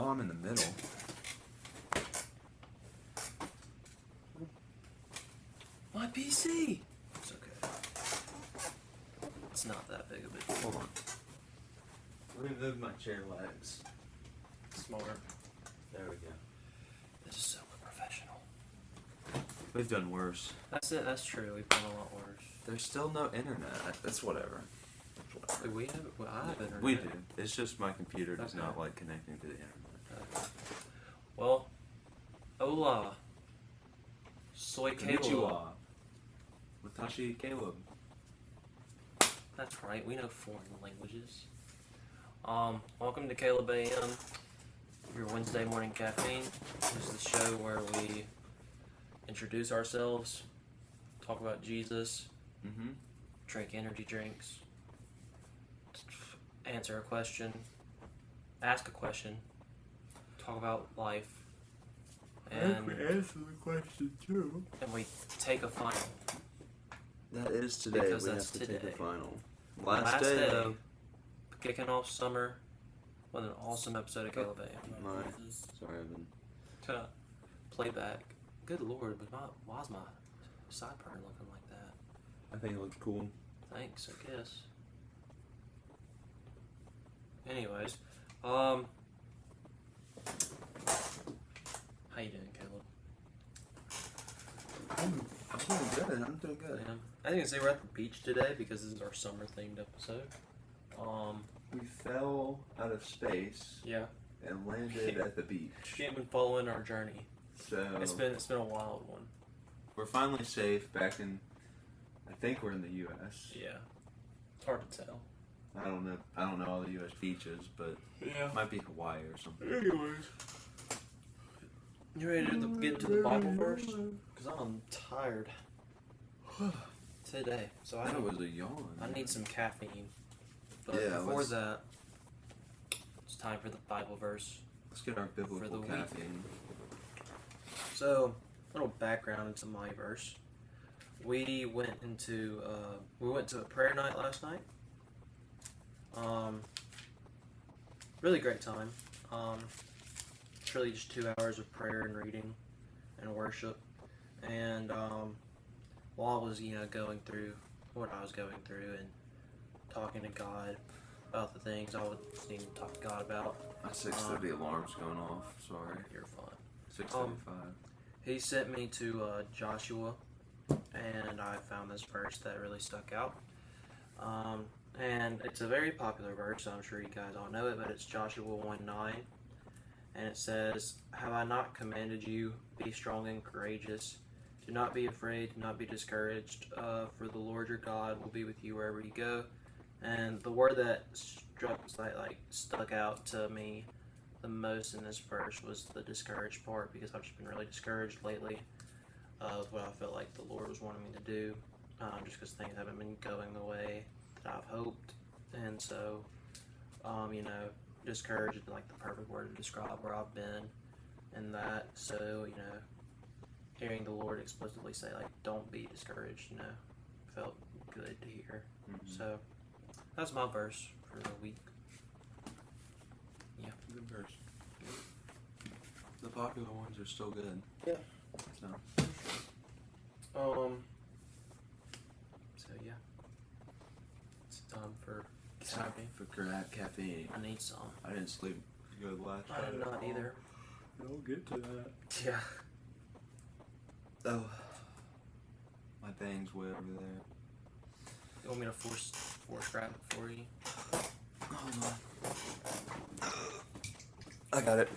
Oh, I'm in the middle. My PC! It's okay. It's not that big of a deal. Hold on. Let me move my chair legs. Smart. There we go. This is so unprofessional. We've done worse. That's it, that's true. We've done a lot worse. There's still no internet. That's whatever. That's whatever. We have, well, I have internet. We do. It's just my computer does Okay. not like connecting to the internet. Okay. Well, hola. Soy Caleb. Konnichiwa. Watashi Caleb. That's right, we know foreign languages. Welcome to Caleb A.M, your Wednesday morning caffeine. This is the show where we introduce ourselves, talk about Jesus, drink energy drinks, answer a question, ask a question, talk about life, and we answer the question too. and we take a final. That is today. Because we that's have to today. take a final. Last day, kicking off summer with an awesome episode of Caleb A.M. Sorry, I've been. Playback. Good lord, but why's my sideburn looking like that? I think it looks cool. Thanks, I guess. Anyways, how you doing, Caleb? I'm doing good. I'm doing good. Yeah. I think I say we're at the beach today because this is our summer themed episode. We fell out of space Yeah. and landed at the beach. You haven't been following our journey. So It's been a wild one. we're finally safe back in. I think we're in the U.S. Yeah. It's hard to tell. I don't know. I don't know all the U.S. beaches, but Yeah. it might be Hawaii or something. Anyways. You ready to get into the Bible first? Because I'm tired today. So That was a yawn. I need some caffeine. But Yeah, before that, it's time for the Bible verse. Let's get our For the biblical week. caffeine. So, a little background into my verse. We went to a prayer night last night. Really great time. It's really just 2 hours of prayer and reading and worship. And while I was, going through what I was going through and talking to God about the things I would need to talk to God about. My 6:30 alarm's going off. Sorry. You're fine. 6:35. He sent me to Joshua, and I found this verse that really stuck out. And it's a very popular verse, so I'm sure you guys all know it, but it's Joshua 1:9, and it says, "Have I not commanded you, be strong and courageous? Do not be afraid, do not be discouraged, for the Lord your God will be with you wherever you go." And the word that stuck out to me the most in this verse was the discouraged part, because I've just been really discouraged lately of what I felt like the Lord was wanting me to do, just because things haven't been going the way that I've hoped. And so, discouraged is like the perfect word to describe where I've been and that. So, hearing the Lord explicitly say, don't be discouraged, felt good to hear. So, that's my verse for the week. Yeah. Good verse. The popular ones are still good. Yeah. So. So yeah. It's time for Time for caffeine. I need some. I didn't sleep good last I night. did not either. We'll get to that. Yeah. Oh. My thing's way over there. You want me to force grab it for you? Hold on. I got it.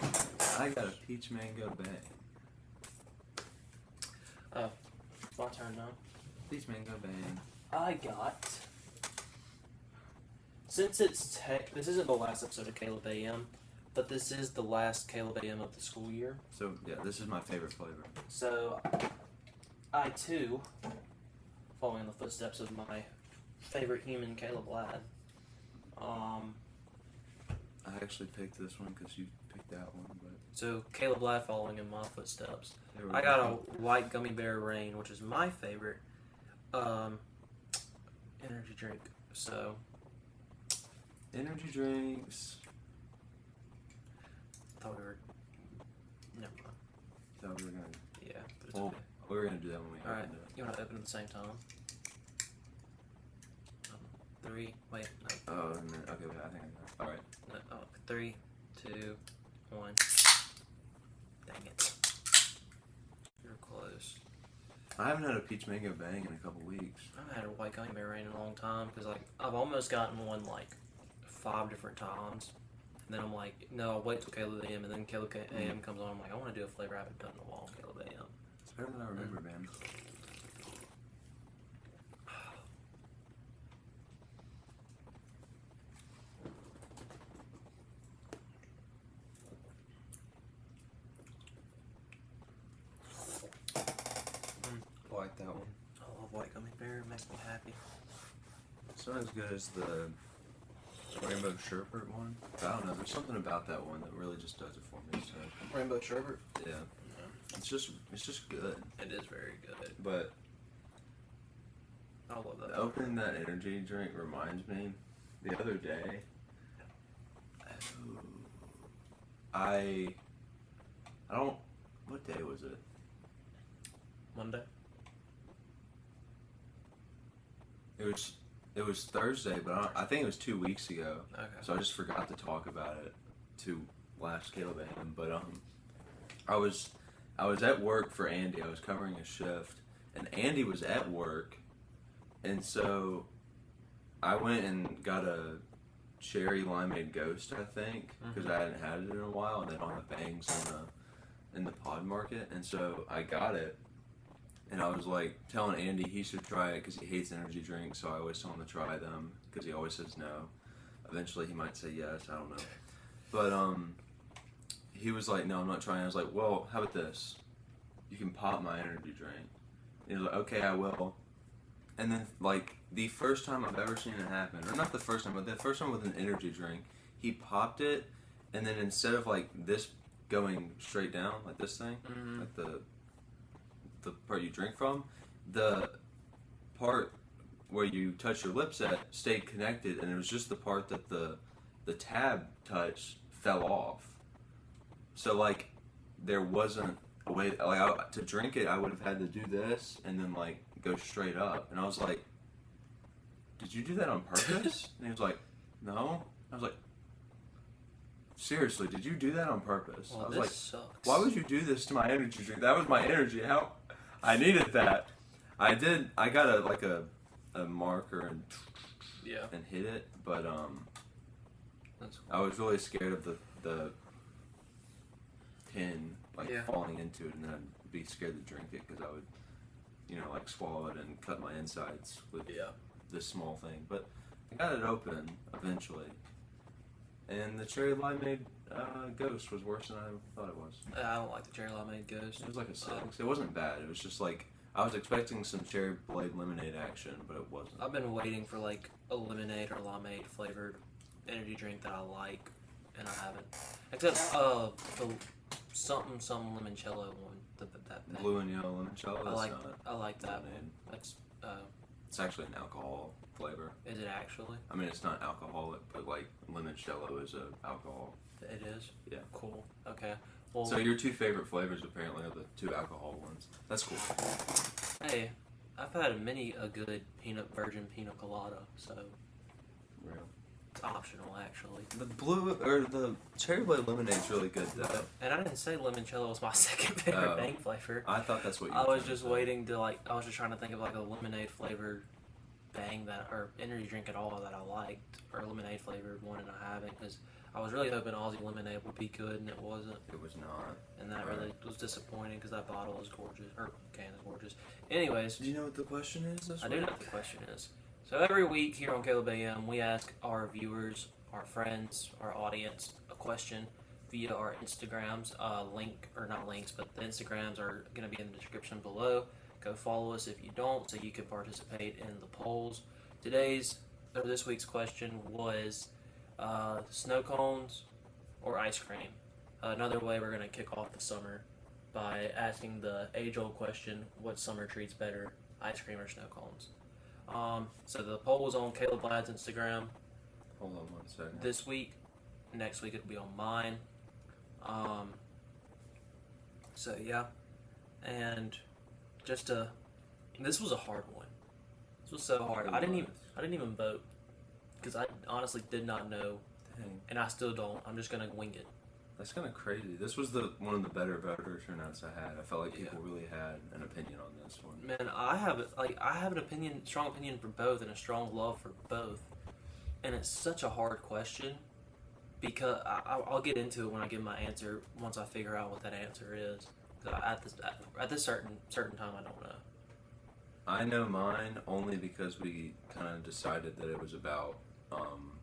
I got a peach mango bag. Oh, it's my turn now. Peach mango bag. I got. Since this isn't the last episode of Caleb A.M, but this is the last Caleb A.M of the school year. So yeah, this is my favorite flavor. So, I too, following in the footsteps of my favorite human, Caleb Ladd. I actually picked this one because you picked that one, but So Caleb Ladd following in my footsteps. there we I got a go. white gummy bear rain, which is my favorite energy drink. So Energy drinks. thought we were. Never mind. So we were gonna. Yeah, but it's Well, okay. we were gonna do that when we All right, opened it. you want to open at the same time? 3. Wait, no. Oh, and then, okay. Wait, I think I know. All right. No, oh, 3, 2, 1. Dang it. You're close. I haven't had a peach mango bang in a couple weeks. I haven't had a white gummy bear in a long time because like I've almost gotten one like 5 different times. And then I'm like, no, I'll wait till Caleb A.M. And then Caleb A.M. comes on. I'm like, I want to do a flavor I haven't done in a while. Caleb A.M. It's better than I remember, man. I like that one. I love white gummy bear. It makes me happy. It's not as good as the rainbow sherbet one. I don't know. There's something about that one that really just does it for me. So Rainbow sherbet. yeah, it's just good. It is very good. But I love that. opening that energy drink reminds me. The other day, I don't. What day was it? Monday. It was Thursday, but I think it was 2 weeks ago. Okay. So I just forgot to talk about it to last Caleb A.M. But I was at work for Andy. I was covering a shift, and Andy was at work, and so I went and got a cherry limeade ghost, I think, because I hadn't had it in a while, and they don't have bangs in the pod market, and so I got it. And I was like telling Andy he should try it because he hates energy drinks, so I always tell him to try them because he always says no. Eventually he might say yes, I don't know. But he was like, no, I'm not trying. I was like, well, how about this? You can pop my energy drink. And he was like, okay, I will. And then like the first time I've ever seen it happen, or not the first time, but the first time with an energy drink, he popped it, and then instead of like this going straight down, like this thing, like the part you drink from, the part where you touch your lips at stayed connected, and it was just the part that the tab touch fell off. So like there wasn't a way to drink it. I would have had to do this and then like go straight up, and I was like, did you do that on purpose? And he was like, no. I was like, seriously, did you do that on purpose? Well, I was this like, sucks. why would you do this to my energy drink? That was my energy. How I needed that. I did. I got a marker and hit it, but That's cool. I was really scared of the pin falling into it, and then I'd be scared to drink it because I would, like swallow it and cut my insides with this small thing. But I got it open eventually, and the cherry limeade ghost was worse than I thought it was. I don't like the cherry limeade ghost. It was like a 6. It wasn't bad. It was just like I was expecting some cherry blade lemonade action, but it wasn't. I've been waiting for like a lemonade or limeade flavored energy drink that I like, and I haven't. Except the something limoncello one. That Blue and yellow limoncello. I like that lemonade. one. That's It's actually an alcohol flavor. is it actually? I mean, it's not alcoholic, but like limoncello is a alcohol. It is? Yeah. Cool. Okay. Well, So your 2 favorite flavors apparently are the 2 alcohol ones. That's cool. hey, I've had a good virgin pina colada, so Real. it's optional actually. The blue or the cherry blade lemonade's really good though. And I didn't say limoncello was my second favorite Oh. bang flavor. I thought that's what you. I were was trying just to say. waiting to I was just trying to think of like a lemonade flavored bang or energy drink at all that I liked, or a lemonade flavored one, and I haven't because I was really hoping Aussie lemonade would be good, and it wasn't. It was not. And that really was disappointing because that bottle is gorgeous, or can is gorgeous. Anyways, Do you know what the question is? I do know what the question is. So every week here on Caleb A.M., we ask our viewers, our friends, our audience a question via our Instagrams. Link, or not links, but the Instagrams are going to be in the description below. Go follow us if you don't, so you can participate in the polls. This week's question was snow cones or ice cream. Another way we're going to kick off the summer by asking the age-old question, what summer treats better, ice cream or snow cones? So the poll was on Caleb Ladd's Instagram Hold on one second. this week. Next week it'll be on mine. So yeah, and this was a hard one. This was so hard. I didn't even vote because I honestly did not know, Dang, and I still don't. I'm just gonna wing it. that's kind of crazy. This was one of the better voter turnouts I had. I felt like people really had an opinion on this one. Man, I have an opinion, strong opinion for both, and a strong love for both, and it's such a hard question because I'll get into it when I give my answer once I figure out what that answer is. 'Cause at this certain time, I don't know. I know mine only because we kind of decided that it was about Some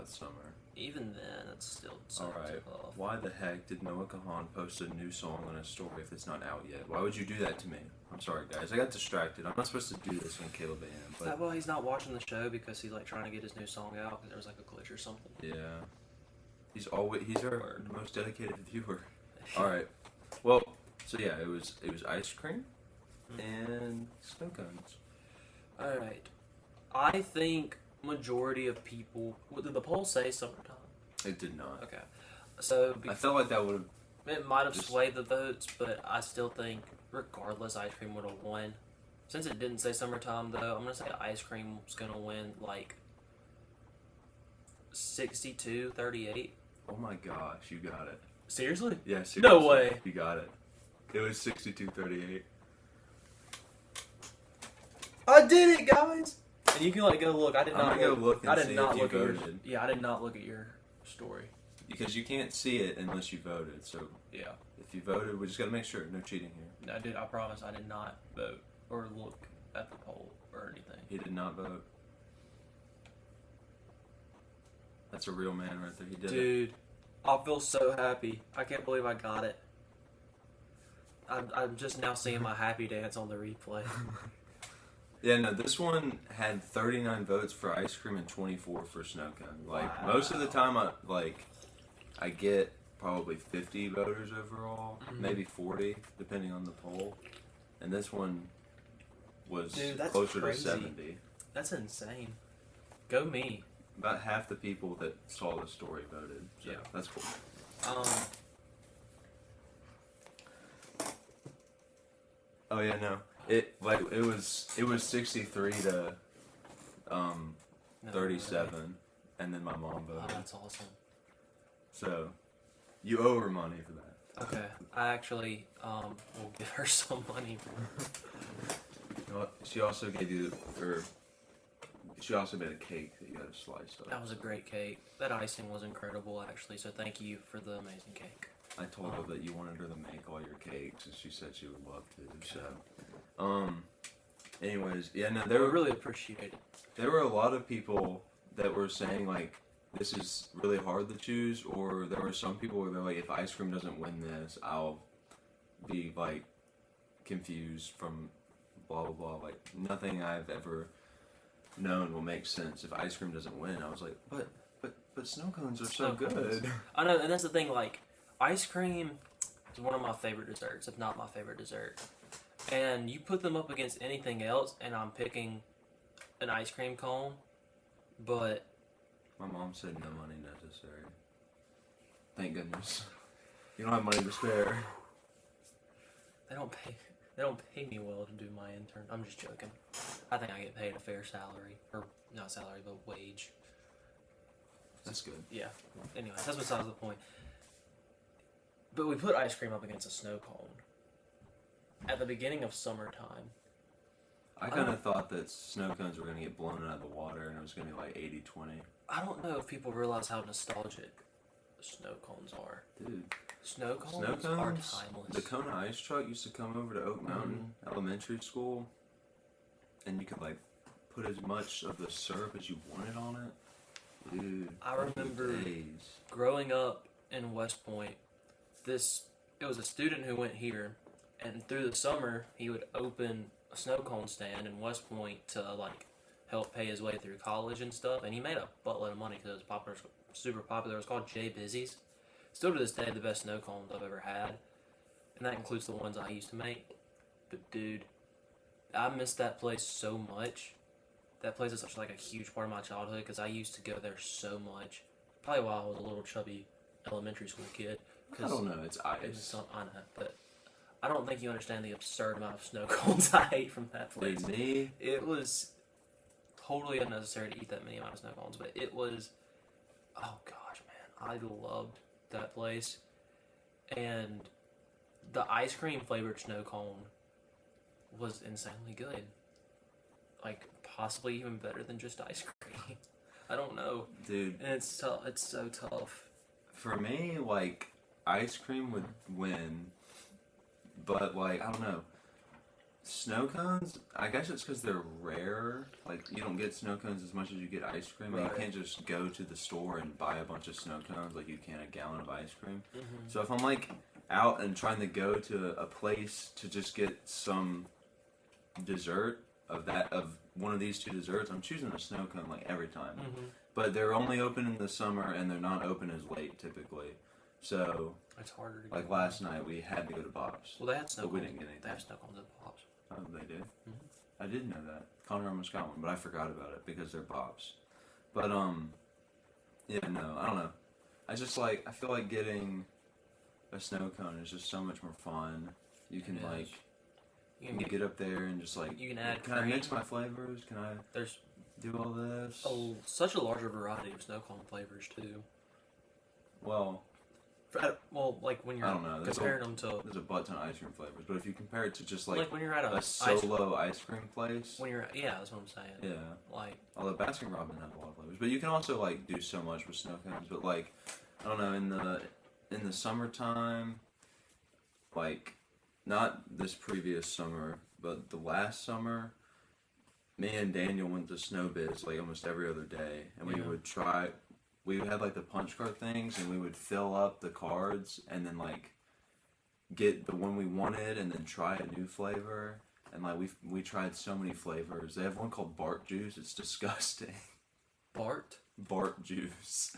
summer. even then, it's still so All right. tough. Why the heck did Noah Kahan post a new song on his story if it's not out yet? Why would you do that to me? I'm sorry, guys. I got distracted. I'm not supposed to do this on Caleb A.M. But Well, he's not watching the show because he's like trying to get his new song out because there was like a glitch or something. yeah, he's our most dedicated viewer. All right. Well, so yeah, it was ice cream and snow cones. All right. I think majority of people. Did the poll say summertime? It did not. Okay. So I felt like that would have. it might have Just- swayed the votes, but I still think, regardless, ice cream would have won. Since it didn't say summertime, though, I'm gonna say ice cream was gonna win like 62-38. Oh my gosh, you got it. Seriously? Yeah, seriously. No way. You got it. It was 62-38. I did it, guys. And you can like go look. I did I'm not gonna go look and I did see not if you look at your. voted. Yeah, I did not look at your story. Because you can't see it unless you voted. So Yeah. if you voted, we just gotta make sure. No cheating here. I did. I promise. I did not vote or look at the poll or anything. He did not vote. That's a real man right there. He did it. Dude, I feel so happy. I can't believe I got it. I'm just now seeing my happy dance on the replay. Yeah, no, this one had 39 votes for ice cream and 24 for snow cone. Like, most of the time, I get probably 50 voters overall, maybe 40, depending on the poll. And this one was Dude, that's closer crazy. to 70. That's insane. Go me. About half the people that saw the story voted. So Yeah. that's cool. Oh yeah, no. It was 63 to No 37, way. and then my mom Oh, voted. that's awesome. So you owe her money for that. Okay, I actually will give her some money. She also gave you, or she also made a cake that you had to slice up. That was a great cake. That icing was incredible, actually. So thank you for the amazing cake. I told her that you wanted her to make all your cakes, and she said she would love to. So, anyways, yeah, no, They were really appreciated. there were a lot of people that were saying like this is really hard to choose, or there were some people where they're like, if ice cream doesn't win this, I'll be like confused from blah blah blah. Like nothing I've ever known will make sense if ice cream doesn't win. I was like, but snow cones are so Snow cones. good. I know, and that's the thing. Like, ice cream is one of my favorite desserts, if not my favorite dessert. And you put them up against anything else, and I'm picking an ice cream cone. But My mom said no money necessary. Thank goodness. You don't have money to spare. they don't pay me well to do my intern. I'm just joking. I think I get paid a fair salary, or not salary, but wage. That's good. Yeah. Anyway, that's besides the point. But we put ice cream up against a snow cone at the beginning of summertime. I kind of thought that snow cones were going to get blown out of the water and it was going to be like 80-20. I don't know if people realize how nostalgic snow cones are. Dude, Snow cones, snow cones? are timeless. The Kona ice truck used to come over to Oak Mountain Elementary School and you could like put as much of the syrup as you wanted on it. Dude, I those were remember days. growing up in West Point, it was a student who went here, and through the summer he would open a snow cone stand in West Point to like help pay his way through college and stuff, and he made a buttload of money because it was popular, super popular. It was called Jay Busy's. Still to this day, the best snow cones I've ever had, and that includes the ones I used to make. But dude, I miss that place so much. That place is such like a huge part of my childhood because I used to go there so much. Probably while I was a little chubby elementary school kid. I don't know. It's ice. I know, but I don't think you understand the absurd amount of snow cones I ate from that place. Dude, me? It was totally unnecessary to eat that many amount of snow cones, but it was, oh gosh, man, I loved that place. And the ice cream flavored snow cone was insanely good. Like, possibly even better than just ice cream. I don't know. Dude. And it's so tough. For me, like, ice cream would win, but, like, I don't know. Snow cones, I guess it's because they're rare. Like, you don't get snow cones as much as you get ice cream. Right. You can't just go to the store and buy a bunch of snow cones like you can a gallon of ice cream. Mm-hmm. So if I'm, like, out and trying to go to a place to just get some dessert of one of these two desserts, I'm choosing a snow cone, like, every time. Mm-hmm. But they're only open in the summer, and they're not open as late, typically. So, it's harder to like, last night, we had to go to Bob's. Well, they had snow cones. We didn't get anything. They have snow cones at Bob's. Oh, they did? Mm-hmm. I did know that. Connor almost got one, but I forgot about it because they're Bob's. But, yeah, no, I don't know. I feel like getting a snow cone is just so much more fun. You can, like, you get up there and just, like, you can add can I mix my flavors? Can I do all this? Oh, such a larger variety of snow cone flavors, too. Well, like when you're comparing them to... There's a butt ton of ice cream flavors, but if you compare it to just like when you're at a solo ice cream place... Yeah, that's what I'm saying. Yeah. Like... Although Baskin Robbins have a lot of flavors. But you can also like do so much with snow cones. But like, I don't know, in the summertime, like, not this previous summer, but the last summer, me and Daniel went to Snow Biz like almost every other day. And we had like the punch card things, and we would fill up the cards and then like get the one we wanted and then try a new flavor. And like we tried so many flavors. They have one called Bart Juice. It's disgusting. Bart Juice.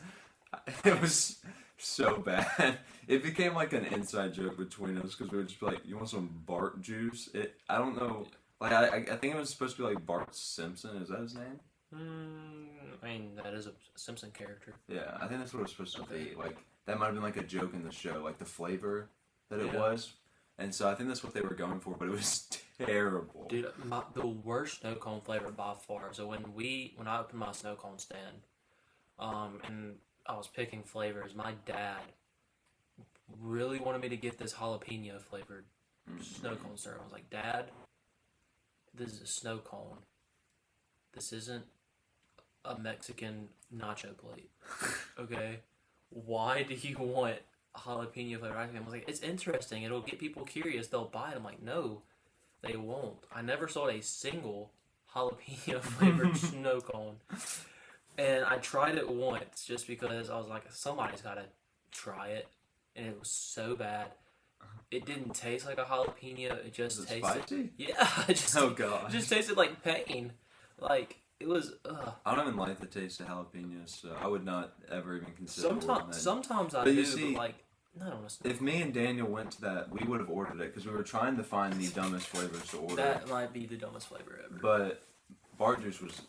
It was so bad. It became like an inside joke between us because we would just be like, "You want some Bart Juice?" I don't know. Like I think it was supposed to be like Bart Simpson. Is that his name? I mean, that is a Simpson character. Yeah, I think that's what it was supposed to be. Like, that might have been like a joke in the show, like the flavor that it was. And so I think that's what they were going for, but it was terrible. Dude, the worst snow cone flavor by far. So when I opened my snow cone stand, and I was picking flavors, my dad really wanted me to get this jalapeno flavored snow cone syrup. I was like, Dad, this is a snow cone. This isn't a Mexican nacho plate. Okay? Why do you want jalapeno flavored ice cream? I was like, it's interesting. It'll get people curious. They'll buy it. I'm like, no, they won't. I never sold a single jalapeno flavored snow cone. And I tried it once just because I was like, somebody's got to try it. And it was so bad. It didn't taste like a jalapeno. It just tasted... spicy? Yeah. Oh, God. It just tasted like pain. Like, it was, I don't even like the taste of jalapenos, so I would not ever even consider Sometimes I do, but like, no. If me and Daniel went to that, we would have ordered it, because we were trying to find the dumbest flavors to order. That might be the dumbest flavor ever. But Bart Juice was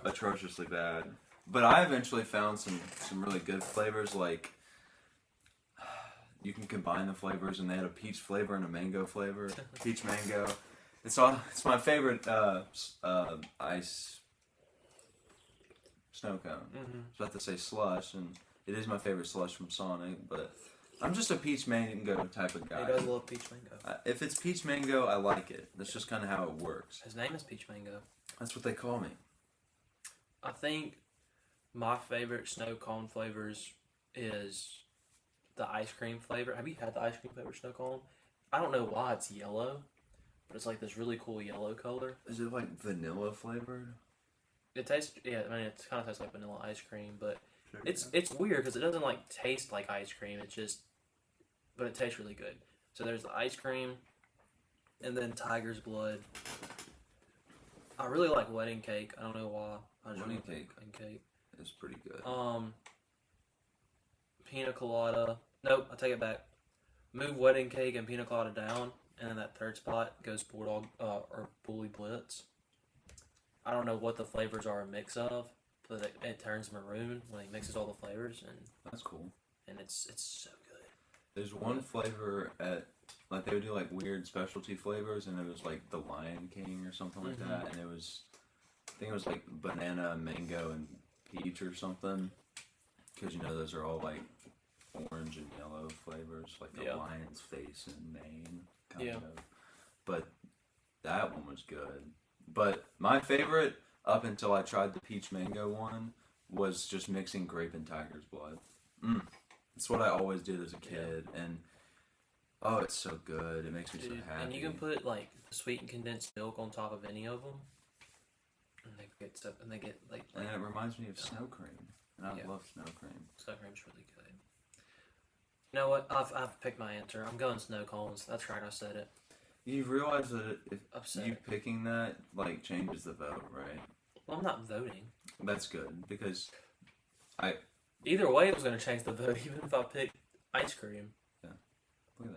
atrociously bad. But I eventually found some really good flavors, like, you can combine the flavors, and they had a peach flavor and a mango flavor. Peach mango. It's my favorite ice snow cone. Mm-hmm. I was about to say slush, and it is my favorite slush from Sonic, but I'm just a peach mango type of guy. He does love peach mango. If it's peach mango, I like it. That's just kind of how it works. His name is Peach Mango. That's what they call me. I think my favorite snow cone flavors is the ice cream flavor. Have you had the ice cream flavor snow cone? I don't know why it's yellow, but it's like this really cool yellow color. Is it like vanilla flavored? It tastes, yeah, I mean, it kind of tastes like vanilla ice cream, but it's weird because it doesn't like taste like ice cream. But it tastes really good. So there's the ice cream, and then Tiger's Blood. I really like wedding cake. I don't know why. Wedding cake is pretty good. Pina colada. Nope, I take it back. Move wedding cake and pina colada down, and then that third spot goes Bulldog or Bully Blitz. I don't know what the flavors are a mix of, but it turns maroon when he mixes all the flavors, and that's cool. and it's so good. There's one flavor at, like, they would do like weird specialty flavors, and it was like the Lion King or something like that, and it was, I think it was like banana, mango, and peach or something, because you know those are all like orange and yellow flavors, like the lion's face and mane, kind of. But that one was good. But my favorite, up until I tried the peach mango one, was just mixing grape and tiger's blood. That's what I always did as a kid, and oh, it's so good. It makes me so happy. And you can put like sweetened condensed milk on top of any of them, and they get stuff, and they get like. And it reminds me of snow cream, and I love snow cream. Snow cream's really good. You know what? I've picked my answer. I'm going snow cones. That's right. I said it. You realize that if you it. picking that like changes the vote, right? Well, I'm not voting. That's good because either way, it was going to change the vote, even if I picked ice cream. Yeah, look at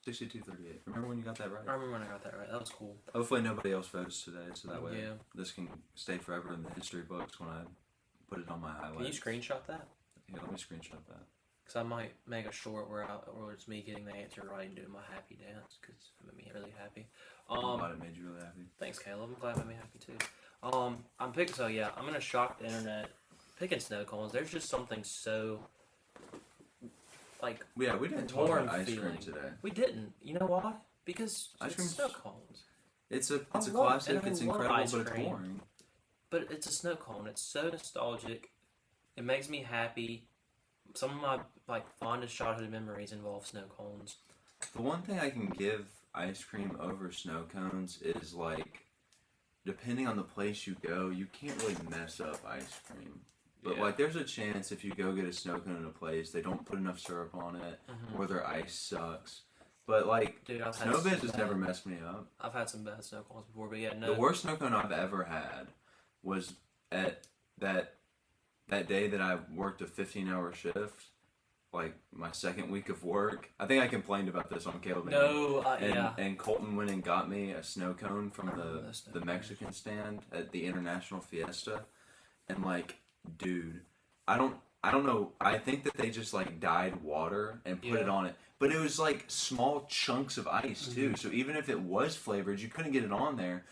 that, 62-38. Remember when you got that right? I remember when I got that right. That was cool. Hopefully nobody else votes today, so that way this can stay forever in the history books when I put it on my highlights. Can you screenshot that? Yeah, let me screenshot that. Because I might make a short where it's me getting the answer right and doing my happy dance, because it made me really happy. I'm glad it made you really happy. Thanks, Caleb. I'm glad it made me happy too. I'm picking. So yeah, I'm gonna shock the internet. Picking snow cones. There's just something so like. Yeah, we didn't talk about ice cream today. We didn't. You know why? Because ice cream snow cones. It's a classic. It's incredible, but it's boring. But it's a snow cone. It's so nostalgic. It makes me happy. Some of my fondest childhood memories involve snow cones. The one thing I can give ice cream over snow cones is like, depending on the place you go, you can't really mess up ice cream. But like, there's a chance if you go get a snow cone in a place, they don't put enough syrup on it, or their ice sucks. But like, Snow Biz has never messed me up. I've had some bad snow cones before, but the worst snow cone I've ever had was at that day that I worked a 15-hour shift, like my second week of work. I think I complained about this on Caleb A.M. And Colton went and got me a snow cone from the Mexican stand at the International Fiesta, and like, dude, I don't know. I think that they just like dyed water and put it on it, but it was like small chunks of ice too. So even if it was flavored, you couldn't get it on there.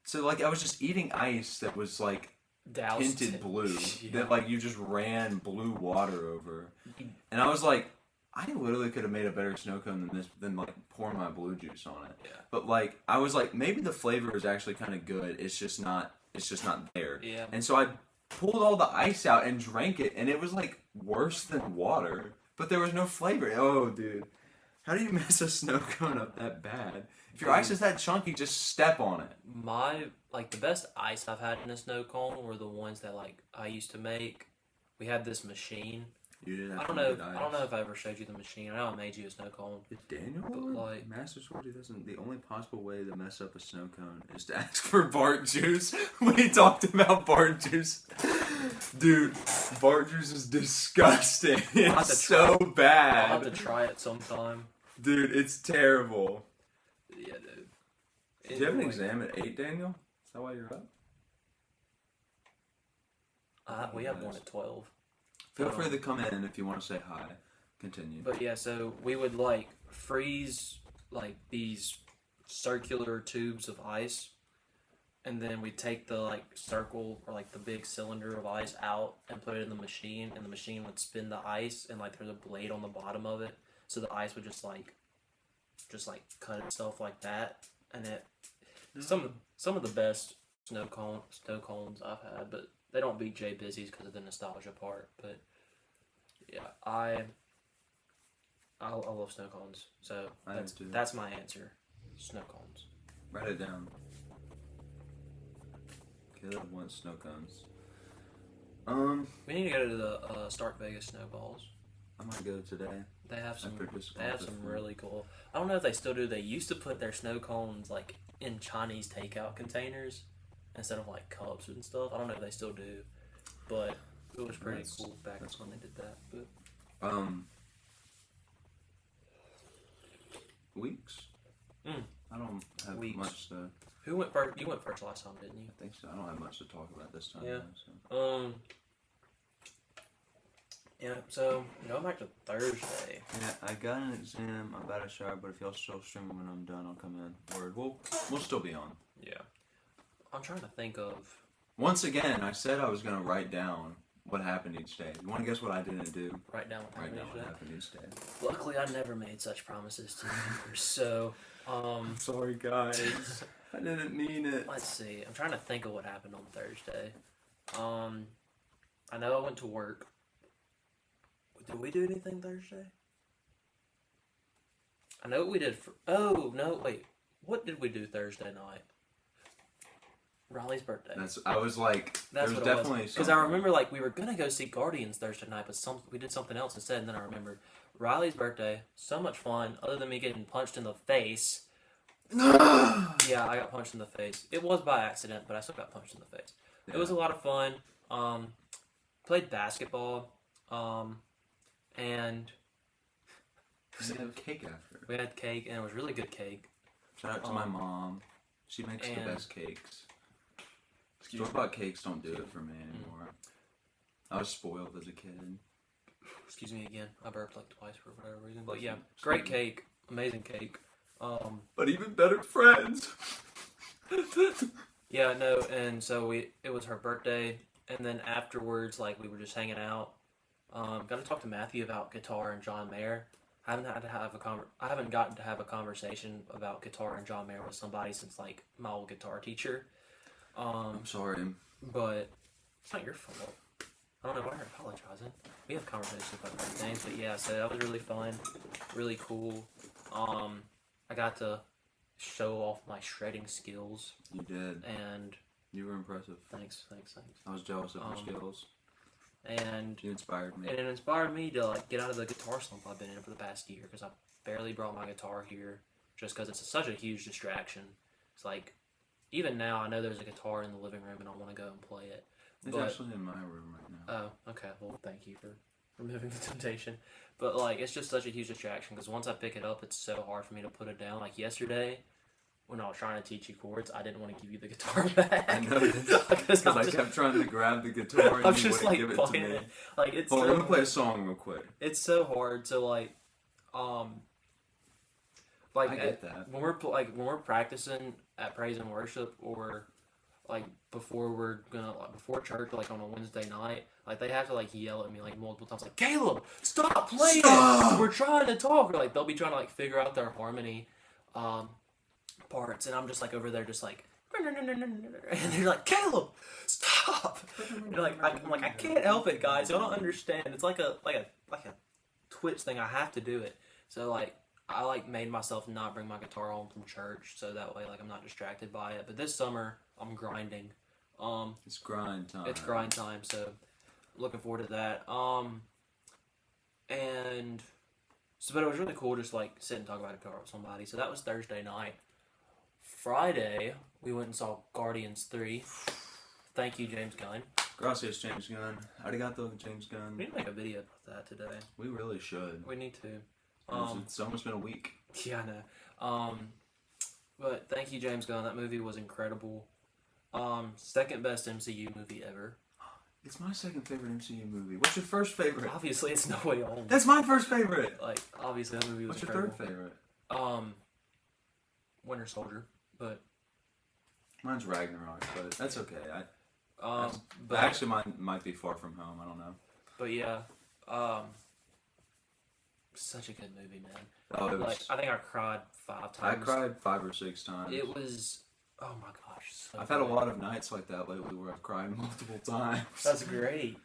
So like, I was just eating ice that was like tinted blue, that like you just ran blue water over, and I was like, I literally could have made a better snow cone than this, than like pouring my blue juice on it. But like, I was like, maybe the flavor is actually kind of good. It's just not there. And so I pulled all the ice out and drank it, and it was like worse than water, but there was no flavor. Oh, dude, how do you mess a snow cone up that bad? If your ice is that chunky, just step on it. The best ice I've had in a snow cone were the ones that like I used to make. We had this machine. You didn't have I don't know if I ever showed you the machine. I know I made you a snow cone. If Daniel would, Master Sword, doesn't. The only possible way to mess up a snow cone is to ask for Bart juice. We talked about Bart juice. Dude, Bart juice is disgusting. It's so bad. I'll have to try it sometime. Dude, it's terrible. Yeah, dude. Did you have an exam at 8, Daniel? Is that why you're up? We have one at 12. Feel free to come in if you want to say hi. Continue. But yeah, so we would like freeze like these circular tubes of ice, and then we'd take the like circle or like the big cylinder of ice out and put it in the machine, and the machine would spin the ice, and like there's a blade on the bottom of it, so the ice would just cut itself like that, and it some of the best snow cones I've had, but they don't beat Jay Busy's because of the nostalgia part. But yeah, I love snow cones, so that's my answer. Snow cones. Write it down. Caleb wants snow cones. We need to go to the Stark Vegas Snowballs. I might go today. They have some really cool. I don't know if they still do. They used to put their snow cones like in Chinese takeout containers instead of like cups and stuff. I don't know if they still do, but it was pretty cool back when they did that. But weeks. I don't have much to. Who went first? You went first last time, didn't you? I think so. I don't have much to talk about this time. Yeah. Though, so. Yeah, so going back to Thursday. Yeah, I got an exam. I'm about to shower, but if y'all still streaming when I'm done, I'll come in. Word. We'll still be on. Yeah. I'm trying to think of. Once again, I said I was gonna write down what happened each day. You want to guess what I didn't do? Write down What happened each day. Luckily, I never made such promises to you. So, I'm sorry, guys. I didn't mean it. let's see. I'm trying to think of what happened on Thursday. I know I went to work. Did we do anything Thursday? I know what we did. Oh no! Wait, what did we do Thursday night? Riley's birthday. I was like, That's there's what definitely because I remember like we were gonna go see Guardians Thursday night, but we did something else instead. And then I remembered Riley's birthday. So much fun, other than me getting punched in the face. Yeah, I got punched in the face. It was by accident, but I still got punched in the face. Yeah. It was a lot of fun. Played basketball. And we had cake after. we had cake, and it was really good cake. Shout out to my mom. She makes the best cakes. Excuse me. Store-bought cakes don't do it for me anymore. I was spoiled as a kid. Excuse me again. I burped like twice for whatever reason. But yeah, great cake. Amazing cake. But even better friends. Yeah, no, and so it was her birthday, and then afterwards, like, we were just hanging out. Got to talk to Matthew about guitar and John Mayer. I haven't gotten to have a conversation about guitar and John Mayer with somebody since like my old guitar teacher. I'm sorry. But it's not your fault. I don't know why you're apologizing. We have conversations about different things, but yeah, so that was really fun, really cool. I got to show off my shredding skills. You did. And you were impressive. Thanks. I was jealous of your skills. And you inspired me. And it inspired me to like get out of the guitar slump I've been in for the past year because I barely brought my guitar here just because it's such a huge distraction. It's like even now I know there's a guitar in the living room and I want to go and play it. It's actually in my room right now. Oh, okay. Well, thank you for removing the temptation. But like it's just such a huge distraction because once I pick it up, it's so hard for me to put it down. Like yesterday, when I was trying to teach you chords, I didn't want to give you the guitar back. I noticed. Because I kept trying to grab the guitar and you wouldn't give it to me. Like, it's Hold on, let me play a song real quick. It's so hard to like I get that. When we're practicing at praise and worship or like before church, like on a Wednesday night, like they have to like yell at me like multiple times, like Caleb, stop playing! We're trying to talk. Or like they'll be trying to like figure out their harmony parts, and I'm just like over there, just like, and they're like, Caleb, stop! And I'm like, I can't help it, guys. Y'all don't understand. It's like a Twitch thing. I have to do it. So like, I like made myself not bring my guitar home from church, so that way like I'm not distracted by it. But this summer I'm grinding. It's grind time. It's grind time. So looking forward to that. And so, but it was really cool just like sit and talk about guitar with somebody. So that was Thursday night. Friday, we went and saw Guardians 3. Thank you, James Gunn. Gracias, James Gunn. Arigato, James Gunn. We need to make a video about that today. We really should. We need to. It's almost been a week. Yeah, I know. But thank you, James Gunn. That movie was incredible. Second best MCU movie ever. It's my second favorite MCU movie. What's your first favorite? Obviously, it's No Way Home. That's my first favorite. Like, obviously, that movie was What's incredible. your third favorite? Winter Soldier. But mine's Ragnarok, but that's okay. but actually, mine might be Far From Home. I don't know. But yeah, such a good movie, man. Oh, it was, like I think I cried 5 times. I cried 5 or 6 times. It was, oh my gosh. So I've had a lot of nights like that lately where I've cried multiple times. That's great.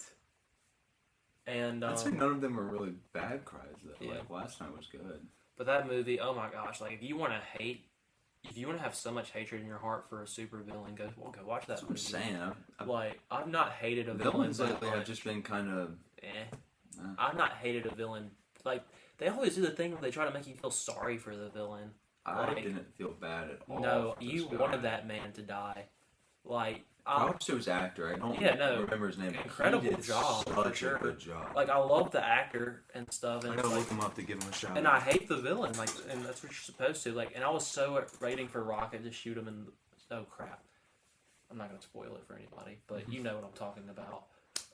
And I'd say none of them were really bad cries though. Yeah. Like last night was good. But that movie, oh my gosh! Like if you want to have so much hatred in your heart for a super villain, go watch that movie. That's what I'm saying. Like I've not hated a villain. Villains lately have just been kind of. I've not hated a villain. Like they always do the thing where they try to make you feel sorry for the villain. I didn't feel bad at all. No, you wanted that man to die. Like props to his actor. I don't remember his name. Incredible job, for sure. Good job. Like I love the actor and stuff. And I gotta look him up to give him a shout. And I hate the villain. Like, and that's what you're supposed to. Like, and I was so waiting for Rocket to shoot him. Oh crap! I'm not gonna spoil it for anybody, but you know what I'm talking about.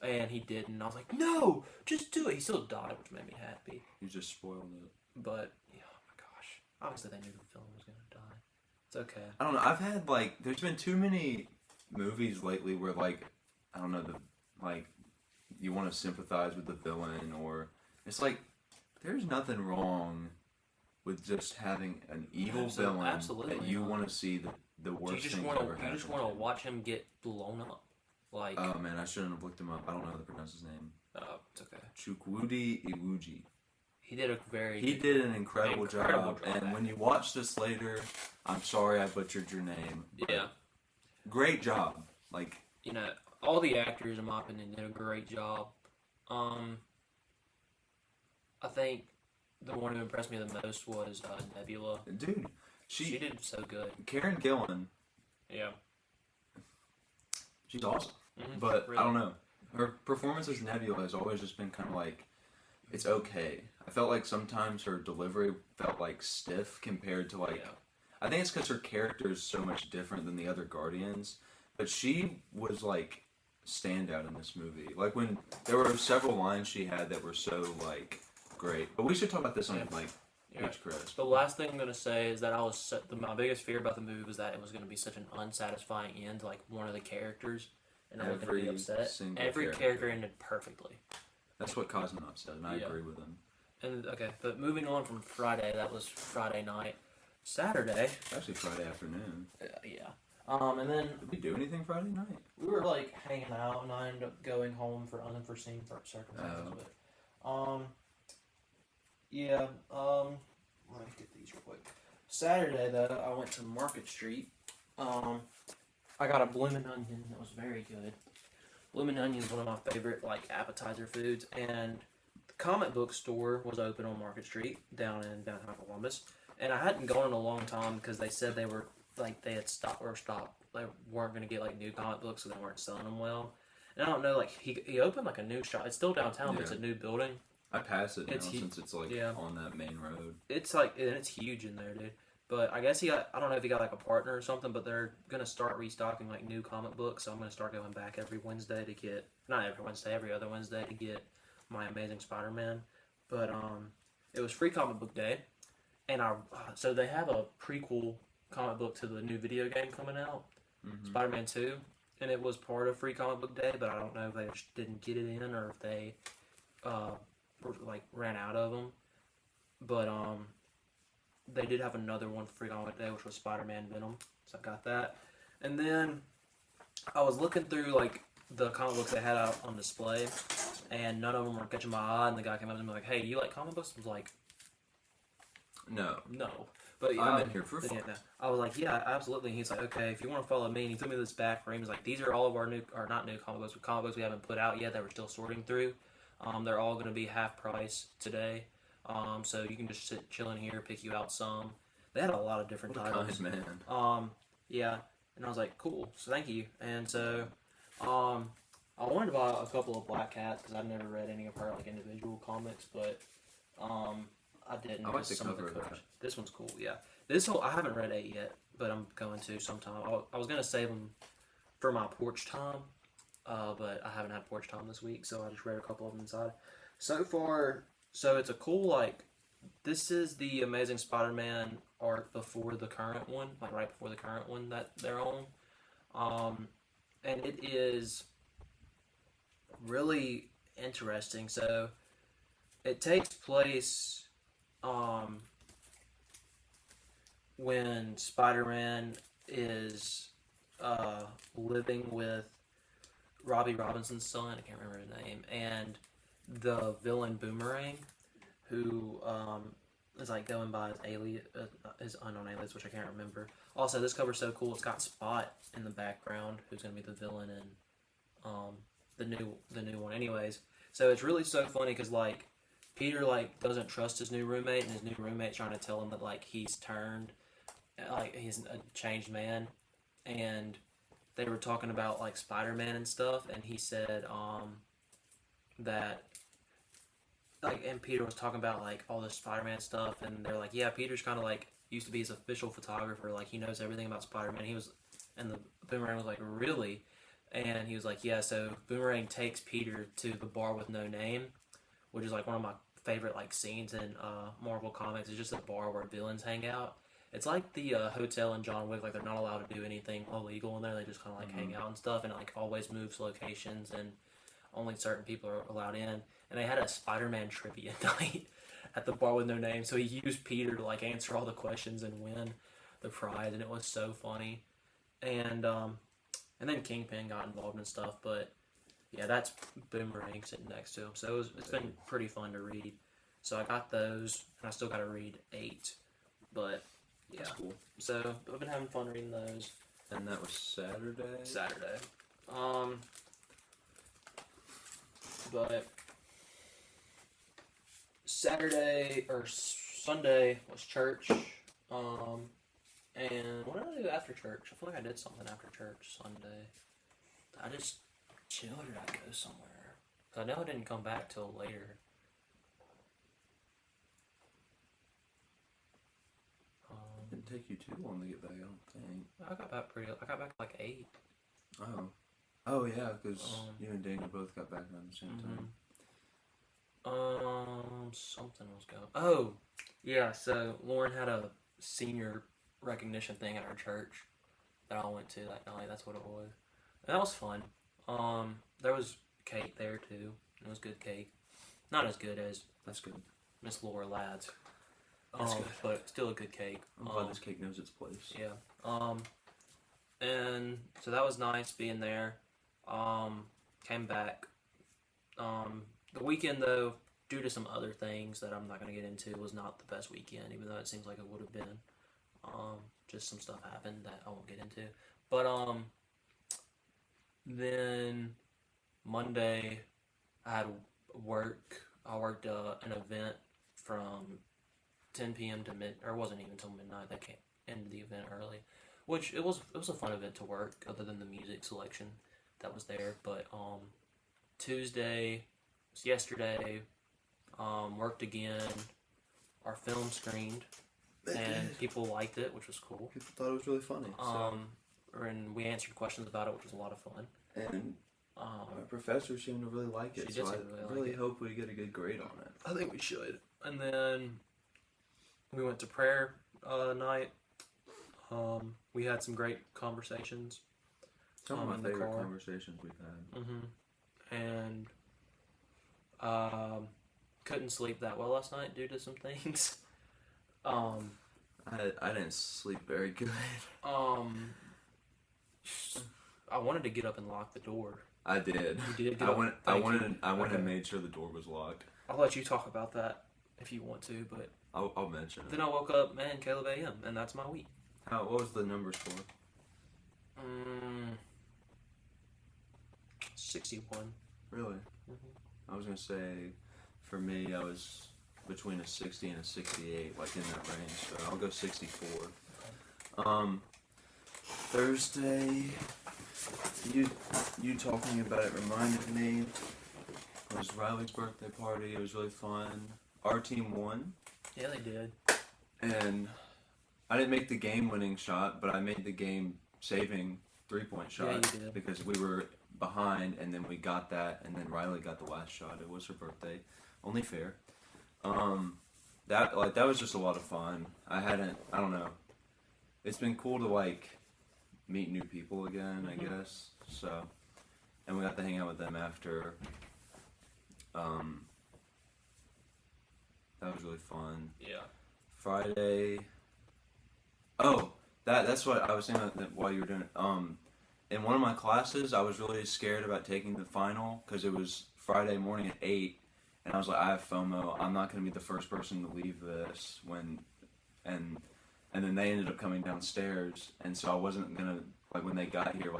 and he didn't. I was like, no, just do it. He still died, which made me happy. You just spoiled it. But yeah, oh my gosh, obviously they knew the villain was gonna die. It's okay. I don't know. I've had there's been too many movies lately where I don't know you want to sympathize with the villain, or it's like there's nothing wrong with just having an evil villain that you want to see the worst thing ever happen. You just want to watch him get blown up. Like, oh man, I shouldn't have looked him up. I don't know how to pronounce his name. It's okay. Chukwudi Iwuji. He did an incredible job. And when you watch this later, I'm sorry I butchered your name. Yeah. Great job. All the actors, in my opinion, did a great job. I think the one who impressed me the most was Nebula. Dude, she did so good. Karen Gillan. Yeah. She's awesome. Mm-hmm. But really? I don't know. Her performance as Nebula has always just been kind of it's okay. I felt like sometimes her delivery felt stiff compared to I think it's because her character is so much different than the other Guardians. But she was standout in this movie. When there were several lines she had that were so great. But we should talk about this on Peach Chris. The last thing I'm gonna say is that my biggest fear about the movie was that it was gonna be such an unsatisfying end to one of the characters, and I was gonna be upset. Every character ended perfectly. That's what Cosmonaut said, and I agree with him. And okay, but moving on from Friday, that was Friday night. Saturday. Actually, Friday afternoon. Yeah. And then did we do anything Friday night? We were hanging out, and I ended up going home for unforeseen circumstances. But yeah. Let me get these real quick. Saturday though, I went to Market Street. I got a bloomin' onion that was very good. Bloomin' onion is one of my favorite appetizer foods, and the comic book store was open on Market Street down in downtown Columbus, and I hadn't gone in a long time because they said they were they had stopped. They weren't going to get new comic books, so they weren't selling them well. And I don't know, he opened a new shop. It's still downtown, but it's a new building. I pass it now since it's on that main road. It's and it's huge in there, dude. But I guess I don't know if he got a partner or something, but they're gonna start restocking new comic books. So I'm gonna start going back every Wednesday to get, not every Wednesday, every other Wednesday to get my Amazing Spider-Man. But it was Free Comic Book Day, and so they have a prequel comic book to the new video game coming out, Spider-Man 2, and it was part of Free Comic Book Day, but I don't know if they just didn't get it in or if they ran out of them. But they did have another one for Free Comic Book Day, which was Spider-Man Venom, so I got that. And then I was looking through the comic books they had out on display, and none of them were catching my eye, and the guy came up to me hey, you like comic books? I was like, no. But I'm in here for fun. I was like, yeah, absolutely. And he's like, okay, if you want to follow me, and he took me to this back room. He's like, these are all of our not new comic books, but comic books we haven't put out yet that we're still sorting through. They're all going to be half price today. So you can just sit chilling here, pick you out some. They had a lot of different titles. Kind man. Yeah. And I was like, cool. So thank you. And so, I wanted to buy a couple of Black Cats because I've never read any of her individual comics, but I didn't. I like the cover of that. This one's cool. Yeah. I haven't read 8 yet, but I'm going to sometime. I was gonna save them for my porch time, but I haven't had porch time this week, so I just read a couple of them inside. So far, it's a cool this is the Amazing Spider-Man art before the current one, right before the current one that they're on, and it is really interesting. So it takes place when Spider-Man is living with Robbie Robinson's son, I can't remember his name, and the villain Boomerang, who is going by his unknown alias, which I can't remember. Also, this cover's so cool. It's got Spot in the background, who's going to be the villain in the new one. Anyways, so it's really so funny because Peter doesn't trust his new roommate, and his new roommate's trying to tell him that he's turned, he's a changed man, and they were talking about Spider-Man and stuff, and he said that and Peter was talking about all this Spider-Man stuff, and they're yeah, Peter's kind of used to be his official photographer, he knows everything about Spider-Man. And the Boomerang was really, And he was like, yeah, so Boomerang takes Peter to the bar with no name, which is like one of my favorite like scenes in Marvel comics. It's just a bar where villains hang out. It's like the hotel in John Wick, like they're not allowed to do anything illegal in there. They just kind of like hang out and stuff, and it like always moves locations, and only certain people are allowed in. And they had a Spider-Man trivia night at the bar with no name, so he used Peter to like answer all the questions and win the prize, and it was so funny. And then Kingpin got involved and stuff, but yeah, that's Boomerang sitting next to him. So it's been pretty fun to read. So I got those, and I still got to read 8. But yeah, That's cool. so I've been having fun reading those. And that was Saturday? Saturday. But Saturday or Sunday was church. And what did I do after church? I feel like I did something after church Sunday. I just chilled or did I go somewhere? Because I know I didn't come back till later. It didn't take you too long to get back, I don't think. I got back like 8. Oh. Oh, yeah, because you and Daniel both got back around the same time. Something was going. Oh, yeah. So Lauren had a senior recognition thing at our church that I went to that night. That's what it was. And that was fun. There was cake there too. It was good cake. Not as good as That's good. Miss Laura Ladd's. That's good. But still a good cake. I'm glad this cake knows its place. Yeah. And so that was nice being there. Came back. The weekend though, due to some other things that I'm not gonna get into, was not the best weekend, even though it seems like it would have been. Just some stuff happened that I won't get into. But then Monday I had work. I worked an event from 10 p.m. to or it wasn't even until midnight. They came ended the event early, which it was a fun event to work, other than the music selection that was there. But Tuesday, was yesterday, worked again. Our film screened, and people liked it, which was cool. People thought it was really funny. And we answered questions about it, which was a lot of fun. And our professor seemed to really like it, so I really hope we get a good grade on it. I think we should. And then we went to prayer night. We had some great conversations. Some of my favorite conversations we've had. And couldn't sleep that well last night due to some things. I didn't sleep very good. I wanted to get up and lock the door. I did. You did. I went and made sure the door was locked. I'll let you talk about that if you want to, but I'll mention it. Then I woke up, man, Caleb A.M, and that's my week. What was the numbers for? 61. Really? I was gonna say, for me, I was between a 60 and a 68, like in that range. So I'll go 64. Thursday, you talking about it reminded me. It was Riley's birthday party. It was really fun. Our team won. Yeah, they did. And I didn't make the game-winning shot, but I made the game-saving three-point shot. Yeah, you did. Because we were behind, and then we got that, and then Riley got the last shot. It was her birthday. Only fair. That was just a lot of fun. I don't know. It's been cool to meet new people again, I guess. So, and we got to hang out with them after. That was really fun. Yeah. Friday. Oh, that's what I was saying while you were doing it. In one of my classes, I was really scared about taking the final because it was Friday morning at 8, and I was like, I have FOMO. I'm not going to be the first person to leave this and then they ended up coming downstairs, and so I wasn't going to, when they got here,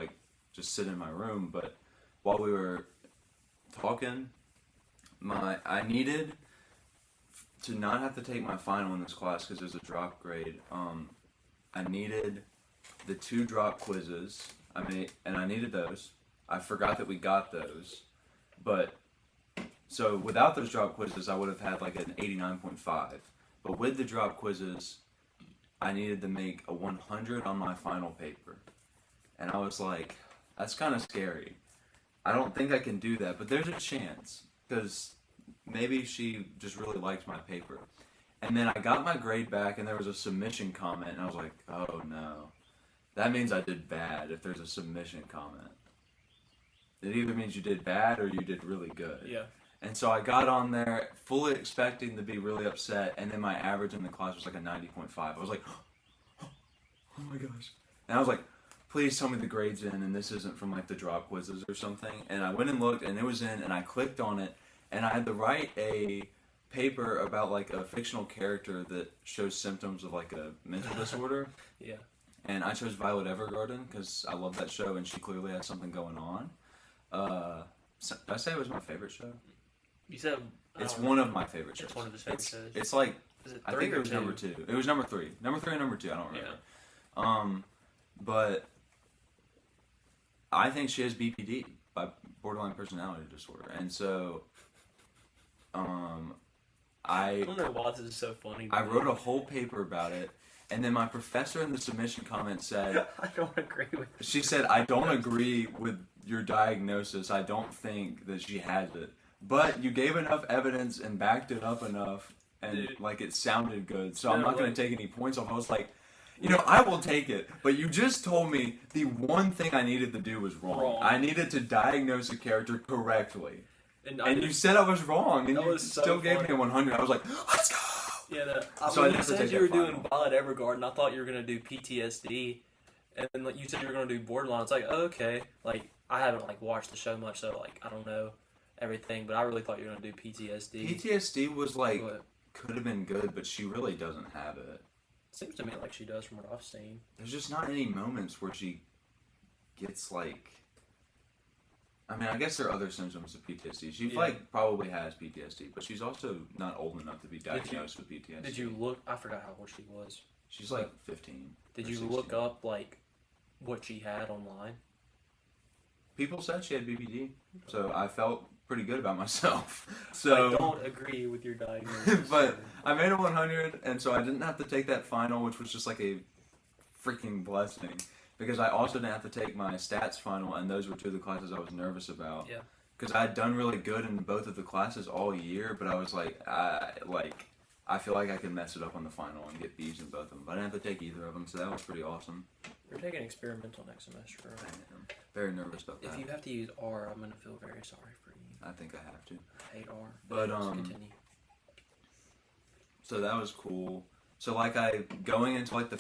just sit in my room. But while we were talking, I needed to not have to take my final in this class because there's a drop grade. I needed the 2 drop quizzes. I needed those. I forgot that we got those. But, so without those drop quizzes, I would have had an 89.5. But with the drop quizzes, I needed to make a 100 on my final paper. And I was like, That's kind of scary. I don't think I can do that, but there's a chance because maybe she just really liked my paper. And then I got my grade back, and there was a submission comment, and I was like, oh no. That means I did bad if there's a submission comment. It either means you did bad or you did really good. Yeah. And so I got on there fully expecting to be really upset, and then my average in the class was like a 90.5. I was like, oh my gosh. And I was like, please tell me the grade's in, and this isn't from like the drop quizzes or something. And I went and looked, and it was in, and I clicked on it, and I had to write a paper about like a fictional character that shows symptoms of like a mental disorder. Yeah. And I chose Violet Evergarden because I love that show, and she clearly has something going on. Did I say it was my favorite show? You said It's one of my favorite shows. It's one of his favorite shows. It's like, Is it I three think or it was two? number 2. It was number 3. Number 3 and number 2, I don't remember. Yeah. But I think she has BPD, borderline personality disorder. And so, I don't know why this is so funny. I wrote a whole paper about it, and then my professor in the submission comment said, I don't agree with it. she said, I don't agree with your diagnosis. I don't think that she has it. But you gave enough evidence and backed it up enough, and Dude. like it sounded good. So No, I'm not going like- to take any points off. I was like, I will take it. But you just told me the one thing I needed to do was wrong. I needed to diagnose a character correctly. And you said I was wrong, and That you was so still gave me funny. a 100. I was like, let's go! Yeah, So I when didn't you have to said take you that were doing final. Violet Evergarden, I thought you were gonna do PTSD, and then like you said you were gonna do Borderline. It's like, oh, okay, like I haven't like watched the show much, so like I don't know everything, but I really thought you were gonna do PTSD. PTSD was like, But could have been good, but she really doesn't have it. seems to me like she does from what I've seen. There's just not any moments where she gets like. I mean, I guess there are other symptoms of PTSD. She Yeah. like probably has PTSD, but she's also not old enough to be diagnosed with PTSD. Did you look? I forgot how old she was. She's like 15. Did or you 16. look up like what she had online? People said she had BPD, so I felt pretty good about myself. So I don't agree with your diagnosis. But I made a 100, and so I didn't have to take that final, which was just like a freaking blessing. Because I also didn't have to take my stats final, and those were 2 of the classes I was nervous about. Yeah. Because I had done really good in both of the classes all year, but I was like, I feel like I can mess it up on the final and get B's in both of them. But I didn't have to take either of them, so that was pretty awesome. You're taking experimental next semester. I am very nervous about that. If you have to use R, I'm gonna feel very sorry for you. I think I have to. I hate R. But, Just um, continue. So that was cool. So like going into like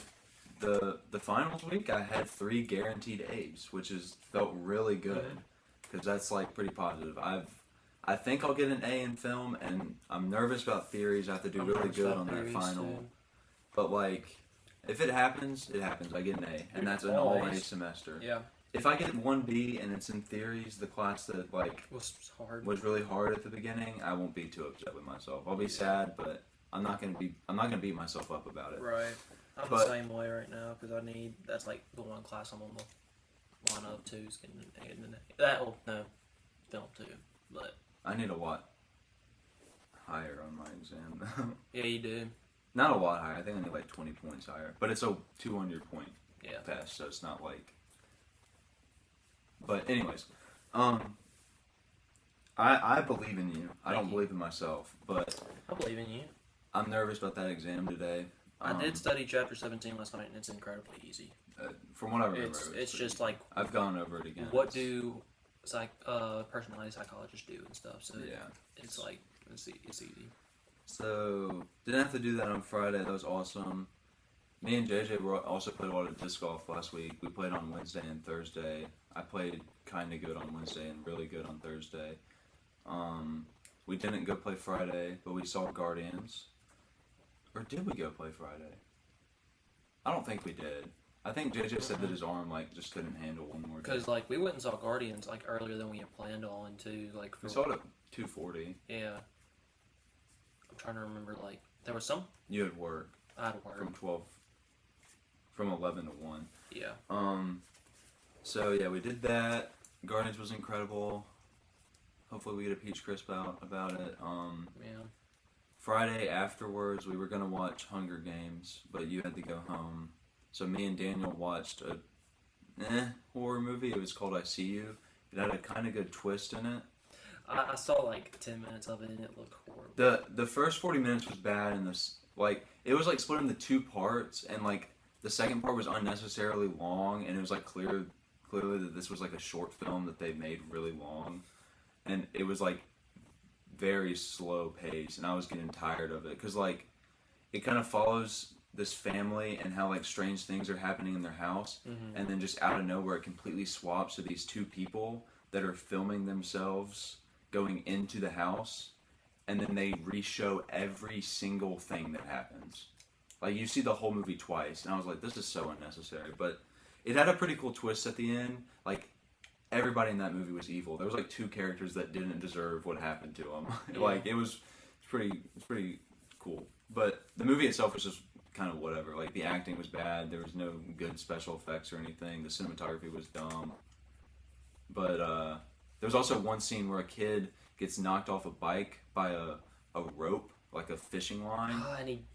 the finals week, I had 3 guaranteed A's, which felt really good because that's like pretty positive. I think I'll get an A in film, and I'm nervous about theories. I have to do I'm really nervous good about on that theories, final. too. But like, if it happens, it happens. I get an A, and that's an all A semester. Yeah, If I get 1B and it's in theories, the class that like it was hard. was really hard at the beginning, I won't be too upset with myself. I'll be sad, but I'm not gonna beat myself up about it. Right. I'm But- the same way right now because that's like the one class I'm on the line of too is getting an A in the that no film too, but I need a lot higher on my exam. yeah, you do. Not a lot higher. I think I need like 20 points higher. But it's a 200 point Yeah. test, so it's not like. But anyways, I believe in you. I don't Thank you. believe in myself, but I believe in you. I'm nervous about that exam today. I did study chapter 17 last night, and it's incredibly easy. From what I remember, It's just like I've gone over it again. what do personality psychologists do and stuff. So Yeah. it's like it's easy. So didn't have to do that on Friday. That was awesome. Me and JJ also played a lot of disc golf last week. We played on Wednesday and Thursday. I played kind of good on Wednesday and really good on Thursday. We didn't go play Friday, but we saw Guardians. Or did we go play Friday? I don't think we did. I think JJ said that his arm like just couldn't handle one more. Because like we went and saw Guardians like earlier than we had planned on too. Like We saw it at 2:40. Yeah. I'm trying to remember. Like there was some. You had work I had work. from 11 to 1. Yeah. So yeah, we did that. Guardians was incredible. Hopefully we get a peach crisp out about it. Yeah. Friday afterwards, we were gonna watch Hunger Games, but you had to go home. So me and Daniel watched an horror movie. It was called I See You. It had a kind of good twist in it. I saw like 10 minutes of it and it looked horrible. The first 40 minutes was bad, and it was like split into two parts, and like the second part was unnecessarily long, and it was like clearly that this was like a short film that they made really long, and it was like very slow pace, and I was getting tired of it because like it kind of follows this family and how like strange things are happening in their house, and then just out of nowhere it completely swaps to these two people that are filming themselves going into the house, and then they re-show every single thing that happens. Like, you see the whole movie twice, and I was like, this is so unnecessary. But it had a pretty cool twist at the end. Like, everybody in that movie was evil. There was like two characters that didn't deserve what happened to them. Yeah. Like, it's pretty cool. But the movie itself was just kind of whatever. Like, the acting was bad. There was no good special effects or anything. The cinematography was dumb. But there was also one scene where a kid gets knocked off a bike by a rope, like a fishing line,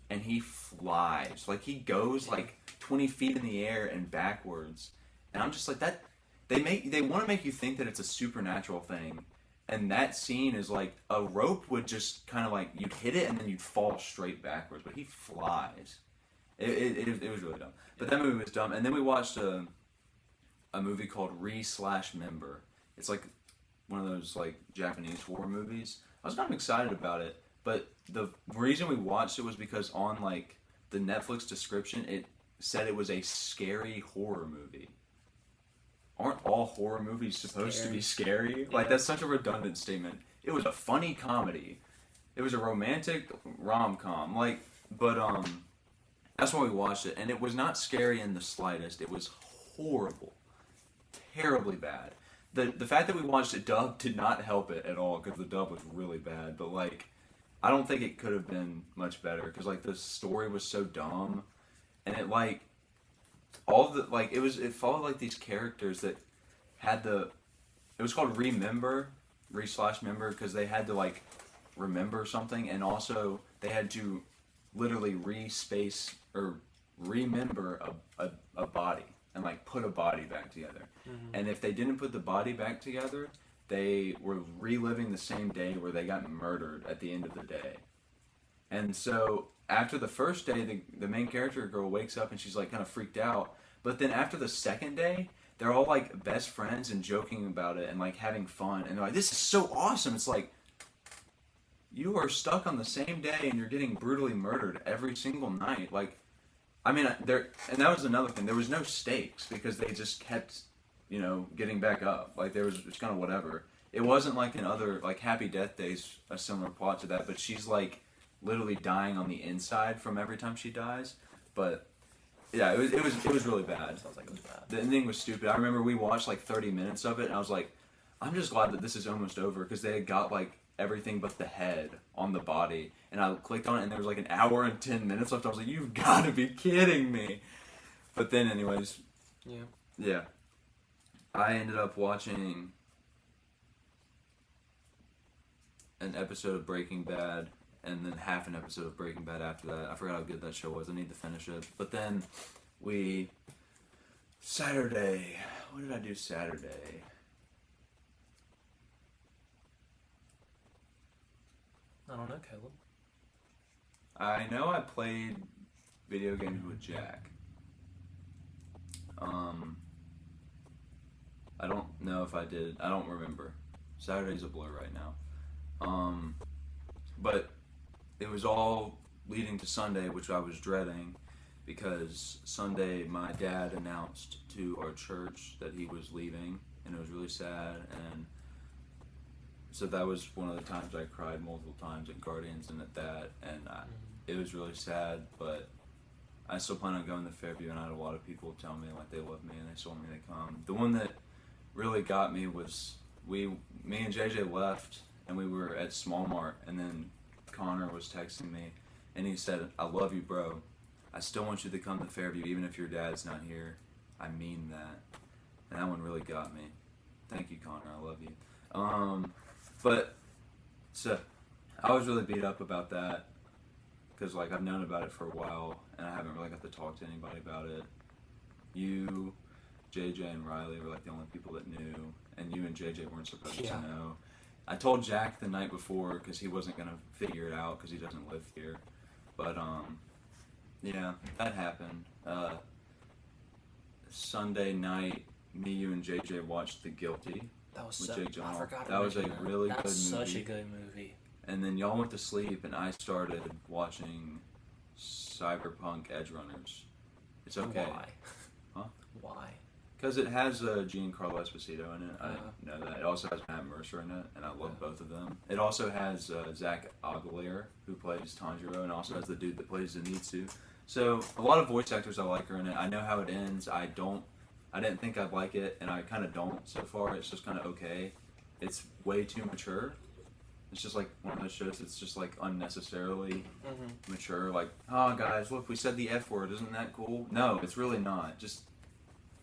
and he flies. Like, he goes like 20 feet in the air and backwards. And I'm just like, that they want to make you think that it's a supernatural thing. And that scene is like, a rope would just kind of like, you'd hit it and then you'd fall straight backwards, but he flies. It was really dumb. But that movie was dumb. And then we watched a movie called Re/Member. It's like one of those like Japanese horror movies. I was kind of excited about it, but the reason we watched it was because on like the Netflix description it said it was a scary horror movie. Aren't all horror movies supposed to be scary? Yeah. Like, that's such a redundant statement. It was a funny comedy. It was a romantic rom-com. Like, but that's why we watched it, and it was not scary in the slightest. It was horrible. Terribly bad. The fact that we watched it dubbed did not help it at all, because the dub was really bad. But like, I don't think it could have been much better, because like the story was so dumb, and it like it followed like these characters that had it was called Re/Member, because they had to like remember something, and also they had to literally re-space or remember a body and like put a body back together. And if they didn't put the body back together, they were reliving the same day where they got murdered at the end of the day. And so after the first day, the main character girl wakes up and she's like kind of freaked out. But then after the second day, they're all like best friends and joking about it and like having fun. And they're like, this is so awesome. It's like, you are stuck on the same day and you're getting brutally murdered every single night. Like, I mean, and that was another thing. There was no stakes because they just kept, getting back up. Like, it's kind of whatever. It wasn't like in other, like Happy Death Days, a similar plot to that, but she's like literally dying on the inside from every time she dies. But yeah, it was really bad. Sounds like it was bad. The ending was stupid. I remember we watched like 30 minutes of it, and I was like, I'm just glad that this is almost over, because they had got like everything but the head on the body, and I clicked on it and there was like an hour and 10 minutes left. I was like, you've got to be kidding me. But then anyways, yeah, I ended up watching an episode of Breaking Bad and then half an episode of Breaking Bad after that. I forgot how good that show was. I need to finish it. But then Saturday, what did I do Saturday? I don't know, Caleb. I know I played video games with Jack. I don't know if I did. I don't remember. Saturday's a blur right now. But it was all leading to Sunday, which I was dreading, because Sunday my dad announced to our church that he was leaving, and it was really sad. And so that was one of the times I cried multiple times at Guardians and at that, and it was really sad, but I still plan on going to Fairview, and I had a lot of people tell me like they love me and they still want me to come. The one that really got me was me and JJ left, and we were at Small Mart, and then Connor was texting me, and he said, I love you, bro. I still want you to come to Fairview, even if your dad's not here. I mean that. And that one really got me. Thank you, Connor. I love you. But so I was really beat up about that, because like I've known about it for a while and I haven't really got to talk to anybody about it. You JJ and Riley were like the only people that knew, and you and JJ weren't supposed Yeah. to know. I told Jack the night before because he wasn't gonna figure it out because he doesn't live here. But yeah, that happened. Sunday night, me, you, and JJ watched The Guilty. That was With so. Jake I Gyllenhaal. forgot. to That was mention a really That good was such movie. a good movie. And then y'all went to sleep, and I started watching Cyberpunk Edge Runners. It's okay. Why? Huh? Why? Because it has Giancarlo Esposito in it. I Uh-huh. know that. It also has Matt Mercer in it, and I love both of them. It also has Zach Aguilera, who plays Tanjiro, and also has the dude that plays Zenitsu. So a lot of voice actors I like are in it. I know how it ends. I didn't think I'd like it, and I kind of don't so far. It's just kind of okay. It's way too mature. It's just like one of those shows that's just like unnecessarily mature. Like, oh guys, look, we said the F word. Isn't that cool? No, it's really not. Just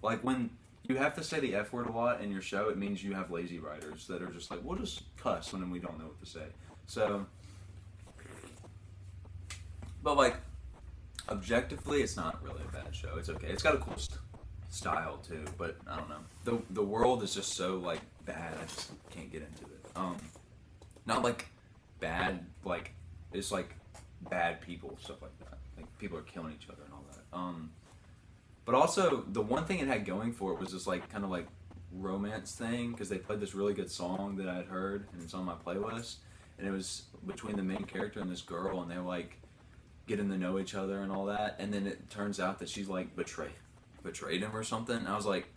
like when you have to say the F word a lot in your show, it means you have lazy writers that are just like, we'll just cuss when we don't know what to say. So, but like, objectively, it's not really a bad show. It's okay. It's got a cool style too, but I don't know. The world is just so like bad. I just can't get into it. Not like bad, like it's like bad people, stuff like that. Like people are killing each other and all that. But also the one thing it had going for it was this like kind of like romance thing because they played this really good song that I had heard and it's on my playlist, and it was between the main character and this girl, and they're like getting to know each other and all that, and then it turns out that she's like betrayed him or something. And I was like,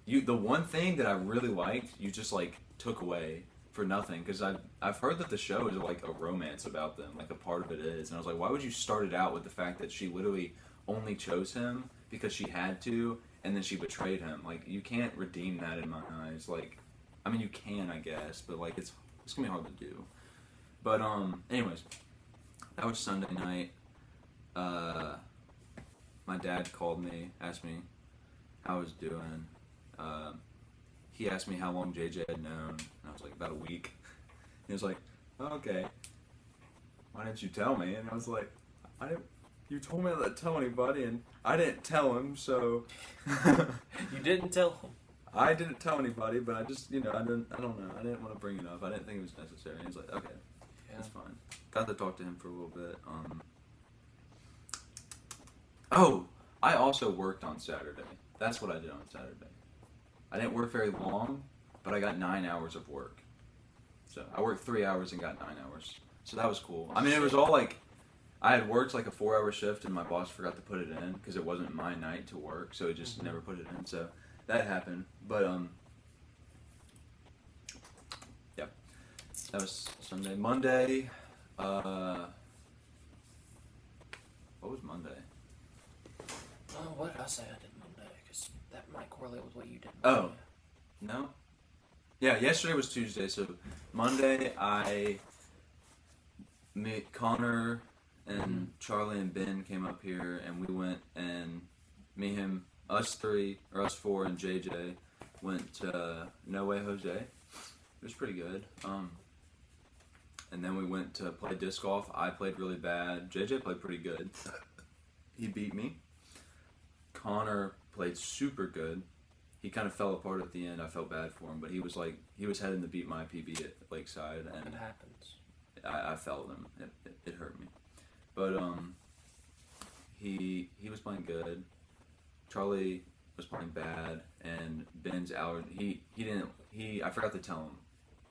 the one thing that I really liked, you just like took away for nothing, because I've heard that the show is like a romance about them, like a part of it is, and I was like, why would you start it out with the fact that she literally only chose him because she had to, and then she betrayed him? Like, you can't redeem that in my eyes. Like, I mean, you can, I guess, but like it's gonna be hard to do. But anyways, that was Sunday night. My dad called me, asked me how I was doing. He asked me how long JJ had known, and I was like, about a week. He was like, oh, okay, why didn't you tell me? And I was like, you told me not to tell anybody, and I didn't tell him, so. You didn't tell him. I didn't tell anybody, but I just, I don't know, I didn't want to bring it up. I didn't think it was necessary. And he was like, okay, that's fine. Got to talk to him for a little bit. Oh, I also worked on Saturday. That's what I did on Saturday. I didn't work very long, but I got 9 hours of work. So I worked 3 hours and got 9 hours. So that was cool. I mean, it was all like, I had worked like a 4-hour shift and my boss forgot to put it in because it wasn't my night to work. So he just never put it in. So that happened. But, yeah, that was Sunday. Monday, what was Monday? Oh, what did I say I did Monday? Because that might correlate with what you did Oh, Monday. no? Yeah, yesterday was Tuesday, so Monday Connor and Charlie and Ben came up here, and we went, and us four and JJ went to No Way Jose. It was pretty good. And then we went to play disc golf. I played really bad. JJ played pretty good. He beat me. Connor played super good. He kind of fell apart at the end. I felt bad for him, but he was heading to beat my PB at Lakeside, and It happens. I felt him. It hurt me, but he was playing good. Charlie was playing bad, and Ben's allergy. I forgot to tell him,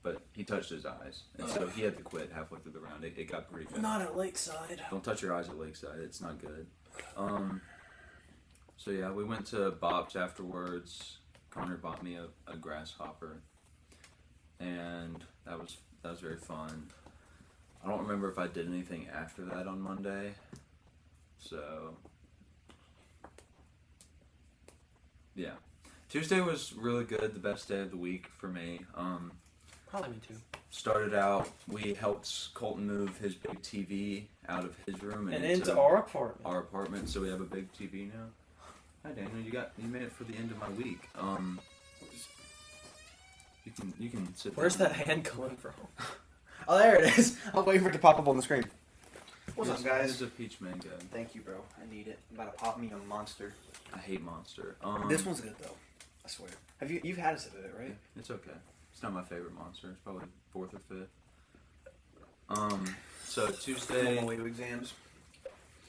but he touched his eyes, and so he had to quit halfway through the round. It got pretty bad. Not at Lakeside. Don't touch your eyes at Lakeside. It's not good. So yeah, we went to Bob's afterwards. Connor bought me a grasshopper, and that was very fun. I don't remember if I did anything after that on Monday. So yeah, Tuesday was really good. The best day of the week for me. Probably me too. Started out, we helped Colton move his big TV out of his room And into our apartment. Our apartment, so we have a big TV now. Hi Daniel, you made it for the end of my week. You can sit. Where's down. that hand coming from? Oh, there it is. I'm waiting for it to pop up on the screen. What's up, This guys? is a peach mango. Thank you, bro. I need it. I'm about to pop me a monster. I hate Monster. This one's good, though. I swear. You've had a sip of it, right? It's okay. It's not my favorite monster. It's probably 4th or 5th. So I'm on Tuesday. my way to exams.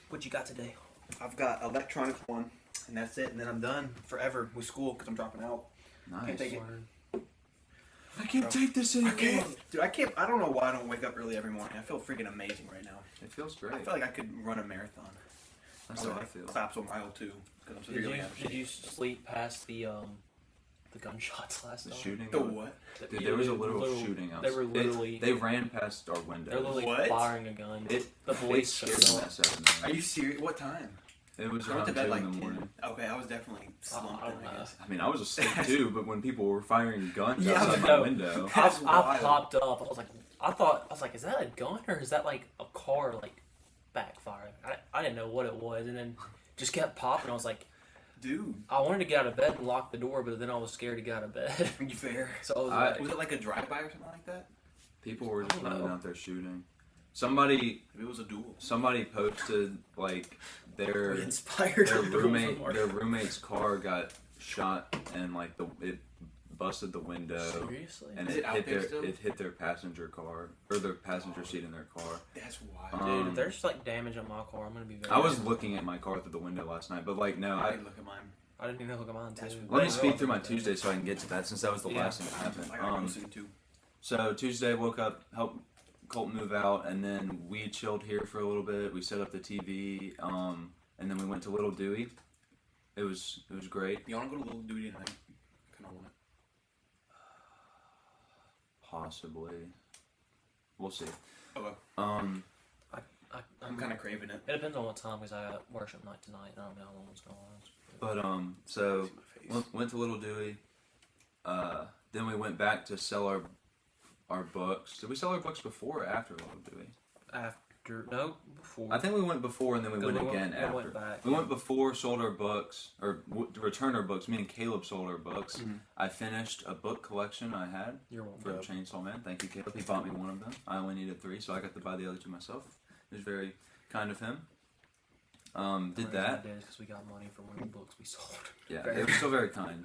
What you got today? I've got electronics 1, and that's it. And then I'm done forever with school because I'm dropping out. Nice. Can't take it. I can't take this anymore. Dude, I can't. I don't know why I don't wake up early every morning. I feel freaking amazing right now. It feels great. I feel like I could run a marathon. That's how I feel. Claps on mile 2 because I'm severely out of Did shape. you sleep past the gunshots last The night? shooting. The what? Dude, there was a little shooting outside. They were literally. They ran past our window. They're literally What? firing a gun. It The police scared showed the up. mess out of Are me. you serious? What time? It was I went around to 2 bed like in the 10. morning. Okay, I was definitely slumped. I don't know. I guess. I mean, I was asleep too, but when people were firing guns Yeah, outside my no. window, That's I wild. popped up. I was like, is that a gun or is that like a car like backfiring? I didn't know what it was, and then just kept popping. I was like, Dude, I wanted to get out of bed and lock the door, but then I was scared to get out of bed. you fair? So I was I- like, Was it like a drive-by or something like that? people were just I don't running know. out there shooting. Somebody Maybe it was a duel. posted like We're their inspired. their roommate's car got shot and like it busted the window. seriously? And Is it it out hit there their still? it hit their passenger car or their passenger seat in their car. That's wild. Dude, Um, if there's like damage on my car, I'm gonna be very. I was looking at my car through the window last night, but like no, I I didn't look at mine. I didn't even look at mine too. That's let me Right. speak through my Tuesday so I can get to that since that was the Yeah. last thing that happened. I gotta go soon too. So Tuesday, woke up, helped Colton move out, and then we chilled here for a little bit. We set up the TV, and then we went to Little Dewey. It was great. You wanna go to Little Duty tonight? I kinda want it. Possibly, we'll see. Okay. I'm I'm kinda craving it. It depends on what time because I got worship night tonight. I don't know how long it's going on. But so See my face. went to Little Dewey. Then we went back to sell our books. Did we sell our books before or after Little Dewey? Before. I think we went before and then we went again after. Went back. We went before, sold our books, or returned our books. Me and Caleb sold our books. Mhm. I finished a book collection I had You're one. for Chainsaw Man. Thank you, Caleb. He bought me one of them. I only needed 3, so I got to buy the other 2 myself. It was very kind of him. Did that. Because we got money for one of the books we sold. Yeah, Very it was still very kind.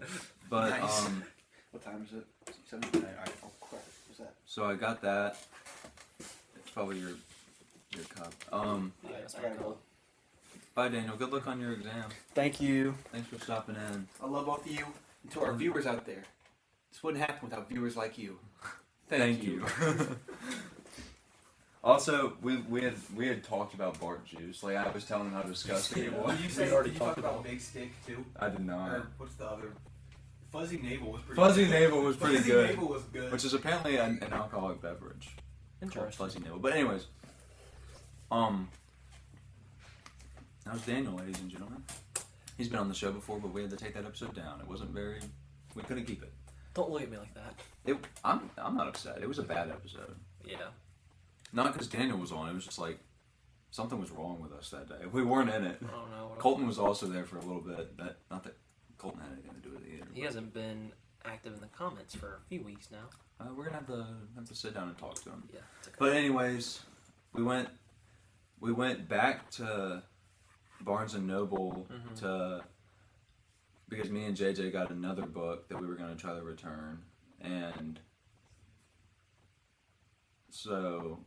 But Nice. What time is it? 7:09. Alright, oh crap. What's that? so I got that. It's probably your cup. Yeah, that's I my gotta call. go. Bye, Daniel. Good luck on your exam. Thank you. Thanks for stopping in. I love both of you. And to our viewers out there, this wouldn't happen without viewers like you. Thank you. Also, we had talked about Bart juice. Like I was telling him how disgusting it was. Did you talk about Big Stick too? I did not. Or what's the other? Fuzzy Navel was pretty Fuzzy good. Navel was pretty Fuzzy good, Navel was good. which is apparently an alcoholic beverage called Interesting. Fuzzy Navel. But anyways, that was Daniel, ladies and gentlemen. He's been on the show before, but we had to take that episode down. It wasn't very. We couldn't keep it. Don't look at me like that. I'm not upset. It was a bad episode. Yeah. Not because Daniel was on. It was just like something was wrong with us that day. We weren't in it. I don't know. What Colton was also there for a little bit. Not that Colton had anything to do with it either. He hasn't been active in the comments for a few weeks now. We're gonna have to sit down and talk to him. Yeah. It's okay. But anyways, we went back to Barnes and Noble Mhm. to because me and JJ got another book that we were gonna try to return, and so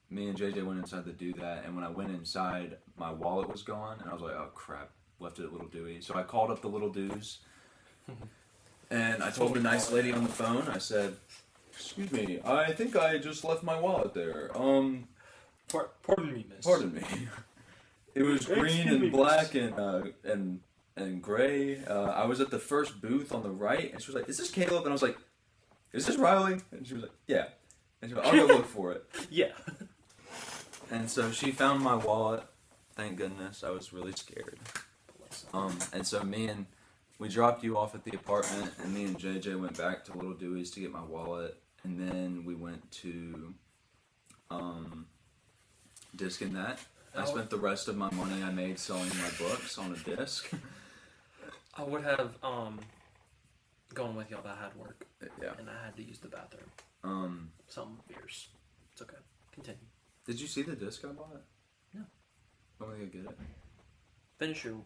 me and JJ went inside to do that. And when I went inside, my wallet was gone, and I was like, "Oh crap, left it at Little Dewey." So I called up the Little Dews, and I told the nice lady on the phone. I said, "Excuse me, I think I just left my wallet there. Pardon me, miss. Pardon me. It was green Excuse and me, black and gray. I was at the first booth on the right, and she was like, "Is this Caleb?" And I was like, "Is this Riley?" And she was like, "Yeah." And she was like, "I'll go look for it." Yeah. And so she found my wallet. Thank goodness. I was really scared. And so we dropped you off at the apartment, and me and JJ went back to Little Dewey's to get my wallet, and then we went to Disc and That. I spent the rest of my money I made selling my books on a disc. I would have gone with y'all, but I had work Yeah. and I had to use the bathroom. Some beers. It's okay. Continue. Did you see the disc I bought? No. When are we gonna get it? Finish your I'll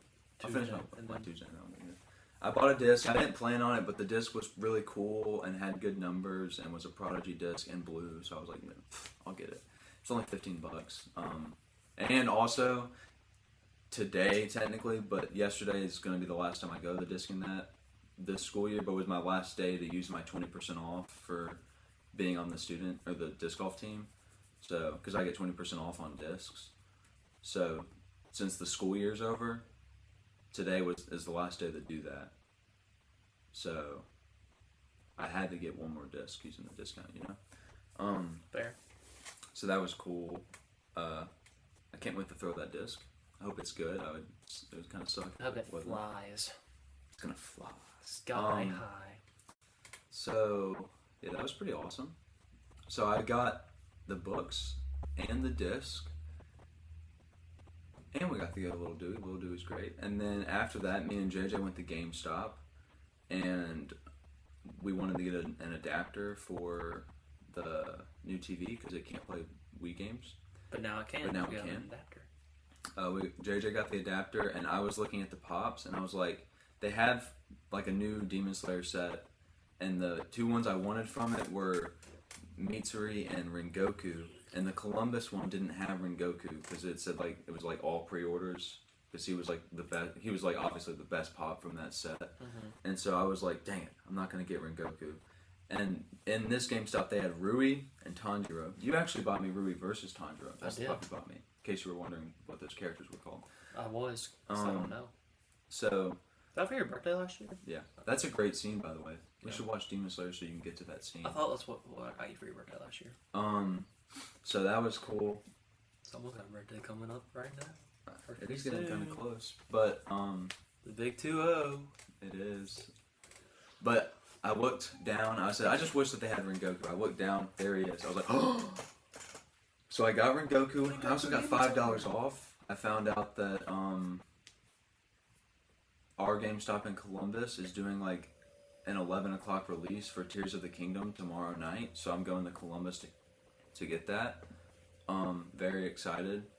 Tuesday, finish and my then Tuesday now. I bought a disc. I didn't plan on it, but the disc was really cool and had good numbers and was a Prodigy disc in blue. So I was like, "No, I'll get it." It's only $15. And also today, technically, but yesterday is going to be the last time I go to the disc in that this school year. But it was my last day to use my 20% off for being on the student or the disc golf team. So because I get 20% off on discs. So since the school year's over, today is the last day to do that. So I had to get one more disc using the discount, you know. Fair. So that was cool. I can't wait to throw that disc. I hope it's good. It would kind of suck. I hope it wasn't flies. It's gonna fly. Sky high. So yeah, that was pretty awesome. So I got the books and the disc. And we got to get a Little Dewey. Little Dewey's great. And then after that, me and JJ went to GameStop, and we wanted to get an adapter for the new TV because it can't play Wii games. But now it can. But now We it got can. an adapter. JJ got the adapter, and I was looking at the pops, and I was like, they have like a new Demon Slayer set, and the two ones I wanted from it were Mitsuri and Rengoku, and the Columbus one didn't have Rengoku because it said like it was like all pre-orders because he was like the best. He was like obviously the best pop from that set, and so I was like, dang it, I'm not gonna get Rengoku. And in this GameStop, they had Rui and Tanjiro. You actually bought me Rui versus Tanjiro. That's the pop you bought me. In case you were wondering what those characters were called. I was. 'Cause I don't know. So Was that for your birthday last year? yeah, that's a great scene, by the way. We Yeah. should watch Demon Slayer so you can get to that scene. I thought that's what I got you for your birthday last year. So that was cool. Someone's got a birthday coming up right now. It is getting kind of close, but The big 2-0. it is. But I looked down. I said, I just wish that they had Rengoku. I looked down. There he is. I was like, oh. So I got Rengoku. I also got $5 off. I found out that our GameStop in Columbus is doing like an 11 o'clock release for Tears of the Kingdom tomorrow night. So I'm going to Columbus to get that. Very excited.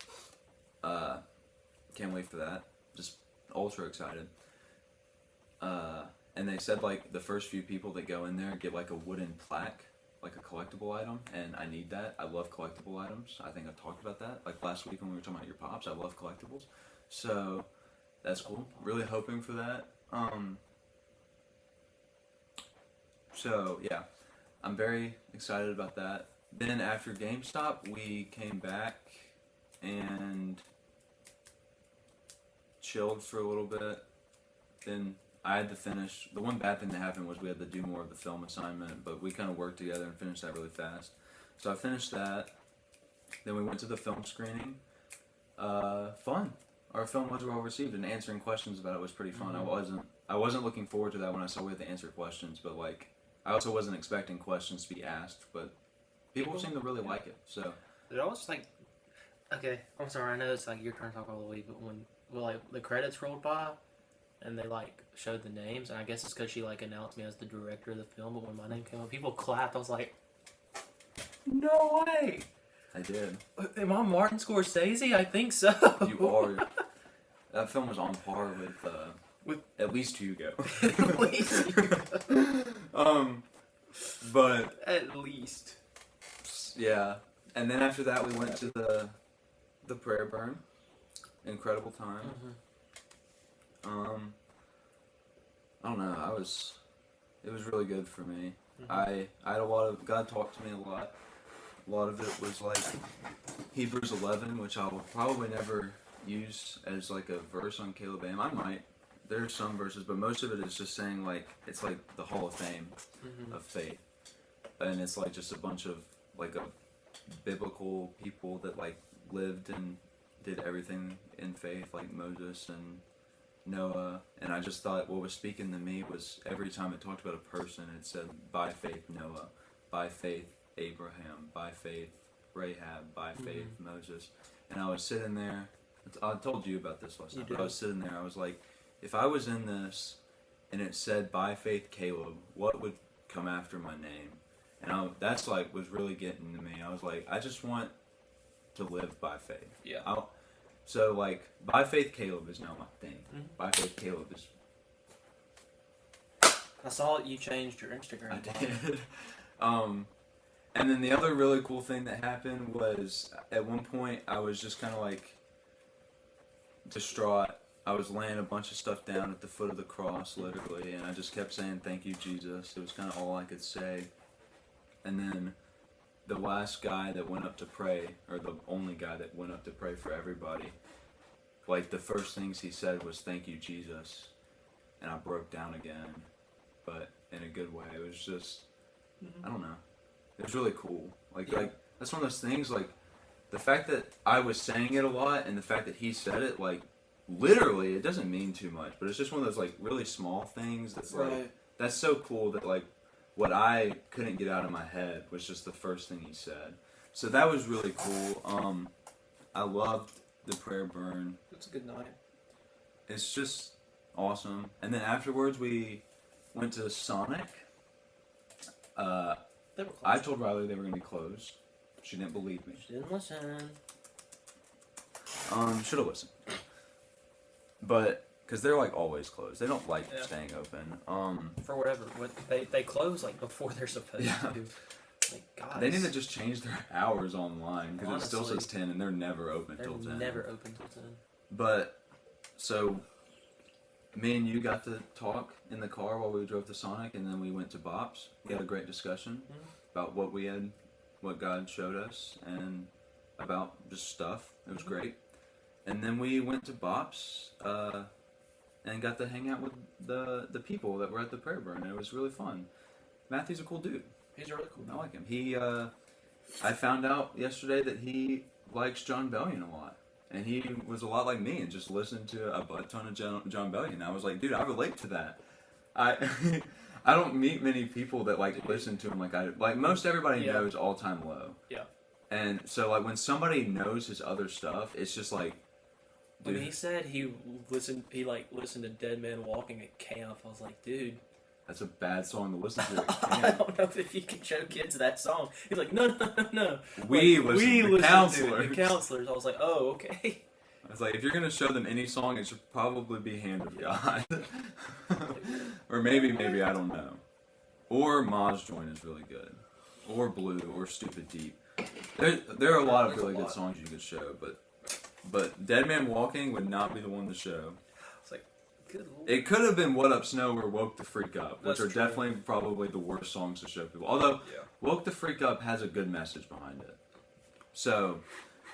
Can't wait for that. Just ultra excited. And they said like the first few people that go in there get like a wooden plaque, like a collectible item, and I need that. I love collectible items. I think I talked about that like last week when we were talking about your pops. I love collectibles, so that's cool. Really hoping for that. So yeah, I'm very excited about that. Then after GameStop, we came back and chilled for a little bit. Then I had to finish. The one bad thing that happened was we had to do more of the film assignment, but we kind of worked together and finished that really fast. So I finished that. Then we went to the film screening. Fun. Our film was well received, and answering questions about it was pretty fun. I wasn't looking forward to that when I saw we had to answer questions, but like I also wasn't expecting questions to be asked, but people seem to really like it. So It always like, okay, I'm sorry, I know it's like your turn to talk all the way, but when like the credits rolled by and they like showed the names, and I guess it's because she like announced me as the director of the film, but when my name came up, people clapped. I was like, no way! I did. Am I Martin Scorsese? I think so. You are. That film was on par with at least Hugo. At least. But At least. yeah, and then after that we went to the prayer burn. Incredible time. I don't know. It was really good for me. I had a lot of God talked to me a lot. A lot of it was like Hebrews 11, which I will probably never use as like a verse on Caleb A.M. I might. There's some verses, but most of it is just saying like it's like the Hall of Fame of faith, and it's like just a bunch of like a biblical people that like lived and did everything in faith, like Moses and Noah. And I just thought what was speaking to me was every time it talked about a person, it said by faith Noah, by faith Abraham, by faith Rahab, by faith Moses. And I was sitting there. I told you about this last night, but I was sitting there. I was like, if I was in this and it said by faith Caleb, what would come after my name? And that's like was really getting to me. I was like, I just want to live by faith. Yeah. So like by faith Caleb is now my thing. By faith Caleb is I saw you changed your Instagram. I did. And then the other really cool thing that happened was at one point I was just kind of like distraught. I was laying a bunch of stuff down at the foot of the cross, literally, and I just kept saying, "Thank you, Jesus." It was kind of all I could say. And then the last guy that went up to pray, or the only guy that went up to pray for everybody, like the first things he said was, "Thank you, Jesus," and I broke down again, but in a good way. It was just, I don't know. It was really cool. Like that's one of those things. Like the fact that I was saying it a lot, and the fact that he said it, like literally, it doesn't mean too much, but it's just one of those like really small things. That's like that's so cool that like what I couldn't get out of my head was just the first thing he said. So that was really cool. I loved the prayer burn. It's a good night. It's just awesome. And then afterwards, we went to Sonic. They were closed. I told Riley they were going to be closed. She didn't believe me. She didn't listen. Should have listened. But, because they're like always closed. They don't like staying open. For whatever. They close like before they're supposed to. Like, guys. They need to just change their hours online because it still Honestly. says 10 and they're never open They're till 10. never open till 10. But, so, me and you got to talk in the car while we drove to Sonic, and then we went to Bop's. We had a great discussion about what God showed us, and about just stuff. It was great. And then we went to Bop's, and got to hang out with the people that were at the prayer burn. It was really fun. Matthew's a cool dude. He's really cool. I like him. I found out yesterday that he likes John Bellion a lot. And he was a lot like me and just listened to a butt ton of John Bellion. I was like, dude, I relate to that. I I don't meet many people that like listen to him like most everybody knows All Time Low. Yeah. And so like when somebody knows his other stuff, it's just like, dude. When he said he listened to Dead Man Walking at camp, I was like, dude, that's a bad song to listen to. I don't know if you can show kids that song. He's like, no. We like, listen to counselors. The counselors. I was like, oh, okay. It's like, if you're going to show them any song, it should probably be Hand of God. Or maybe, I don't know. Or Ma's Joint is really good. Or Blue, or Stupid Deep. There are a lot of really good songs you could show, but Dead Man Walking would not be the one to show. It's like, good Lord. It could have been What Up Snow or Woke the Freak Up, which That's are true. definitely probably the worst songs to show people. Although, Woke the Freak Up has a good message behind it. So,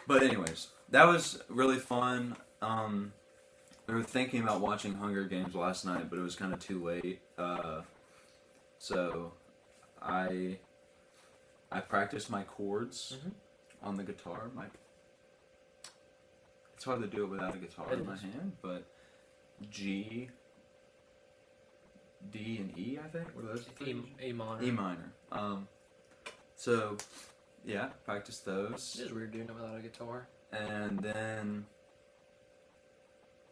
but anyways, that was really fun. We were thinking about watching Hunger Games last night, but it was kind of too late. So, I practiced my chords on the guitar. It's hard to do it without a guitar in my hand, but G, D, and E, I think, were those the three? E minor. E minor. So, yeah, practiced those. It is weird doing it without a guitar. And then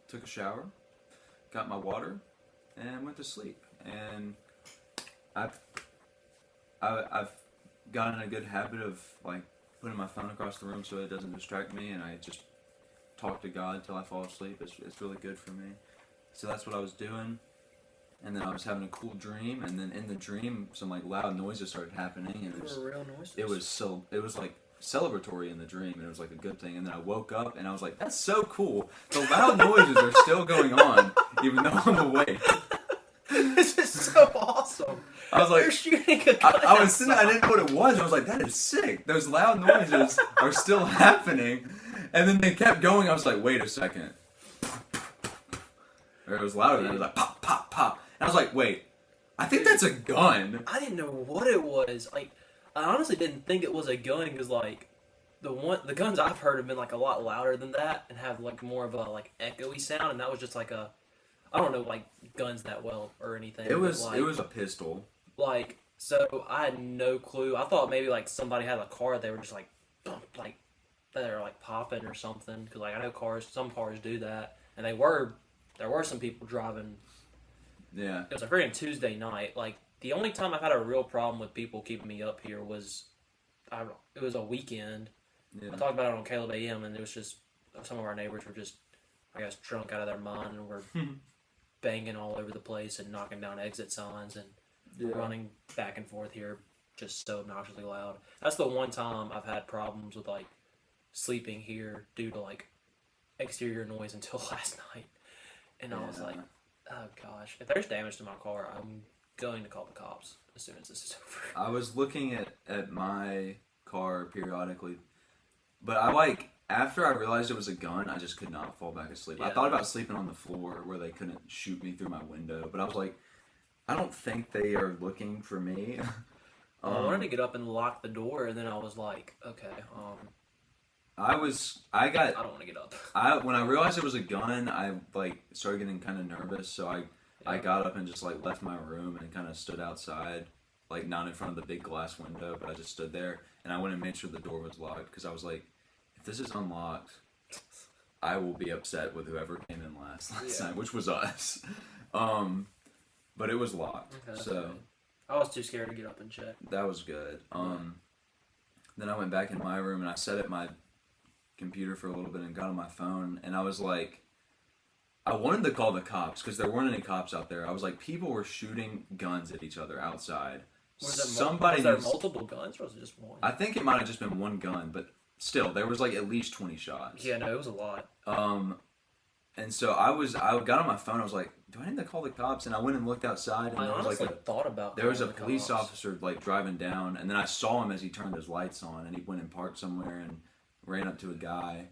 took a shower, got my water, and went to sleep. And I've gotten in a good habit of like putting my phone across the room so it doesn't distract me, and I just talk to God until I fall asleep. It's really good for me. So that's what I was doing. And then I was having a cool dream, and then in the dream some like loud noises started happening, and Real noises. it was like celebratory in the dream, and it was like a good thing. And then I woke up and I was like, that's so cool. The loud noises are still going on even though I'm awake. This is so awesome. I was like, You're shooting a gun. I was sitting, I didn't know what it was. I was like, that is sick. Those loud noises are still happening. And then they kept going. I was like, wait a second. Or it was louder than that. It was like pop, pop, pop. And I was like, wait, I think that's a gun. I didn't know what it was. Like, I honestly didn't think it was a gun because, like, the guns I've heard have been like a lot louder than that and have like more of a like echoey sound, and that was just like a, I don't know like guns that well or anything. It was like, it was a pistol. like, so I had no clue. I thought maybe like somebody had a car they were just like they were like popping or something, because like I know some cars do that, and there were some people driving. Yeah. It was a freaking Tuesday night. Like, the only time I've had a real problem with people keeping me up here was, it was a weekend. Yeah. I talked about it on Caleb A.M. and it was just, some of our neighbors were just, I guess, drunk out of their mind and were banging all over the place and knocking down exit signs and running back and forth here just so obnoxiously loud. That's the one time I've had problems with like sleeping here due to like exterior noise until last night. And I was like, oh gosh, if there's damage to my car, I'm going to call the cops as soon as this is over. I was looking at my car periodically, but I like, after I realized it was a gun, I just could not fall back asleep. I Yeah. thought about sleeping on the floor where they couldn't shoot me through my window, but I was like, I don't think they are looking for me. I wanted to get up and lock the door, and then I was like, okay, I I don't want to get up. when I realized it was a gun, I like started getting kind of nervous, so I got up and just like left my room and kind of stood outside, like not in front of the big glass window, but I just stood there and I went and made sure the door was locked because I was like, if this is unlocked, I will be upset with whoever came in last night, which was us. But it was locked, Okay, so okay. I was too scared to get up and check. that was good. Then I went back in my room and I set up my computer for a little bit and got on my phone, and I was like, I wanted to call the cops because there weren't any cops out there. I was like, people were shooting guns at each other outside. Was Somebody there needs- multiple guns, or was it just one? I think it might have just been one gun, but still, there was like at least 20 shots. Yeah, no, it was a lot. And so I got on my phone. I was like, do I need to call the cops? And I went and looked outside, and I there was honestly like thought about there was a calling the police cops. officer like driving down, and then I saw him as he turned his lights on, and he went and parked somewhere and ran up to a guy.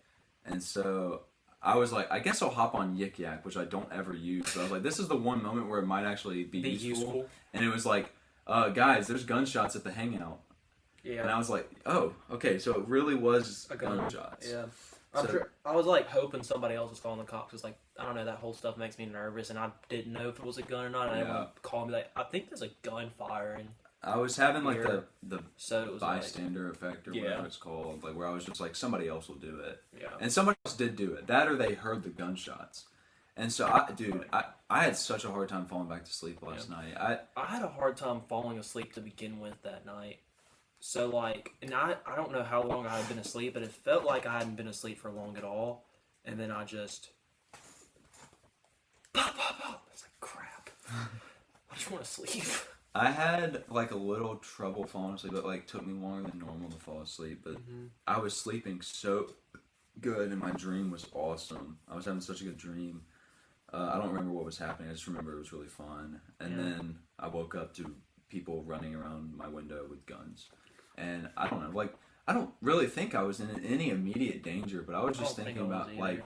And so I was like, I guess I'll hop on Yik Yak, which I don't ever use. So I was like, this is the one moment where it might actually be useful. And it was like, guys, there's gunshots at the hangout. Yeah. And I was like, oh, okay, so it really was A gun. gunshots. Yeah. I'm So- sure. I was like hoping somebody else was calling the cops. Cause like I don't know, that whole stuff makes me nervous, and I didn't know if it was a gun or not. And everyone called me like, I think there's a gun firing. I was having like Here. the So it was bystander effect or Yeah. whatever it's called, like where I was just like, somebody else will do it. like, yeah. And somebody else did do it. That or they heard the gunshots. And so, I had such a hard time falling back to sleep last night. I had a hard time falling asleep to begin with that night. So like, and I don't know how long I had been asleep, but it felt like I hadn't been asleep for long at all. And then I just, pop, pop, pop. It's like crap. I just want to sleep. I had like a little trouble falling asleep, but like took me longer than normal to fall asleep. But I was sleeping so good, and my dream was awesome. I was having such a good dream. I don't remember what was happening. I just remember it was really fun. And then I woke up to people running around my window with guns. And I don't know, like, I don't really think I was in any immediate danger, but I was just thinking about, like,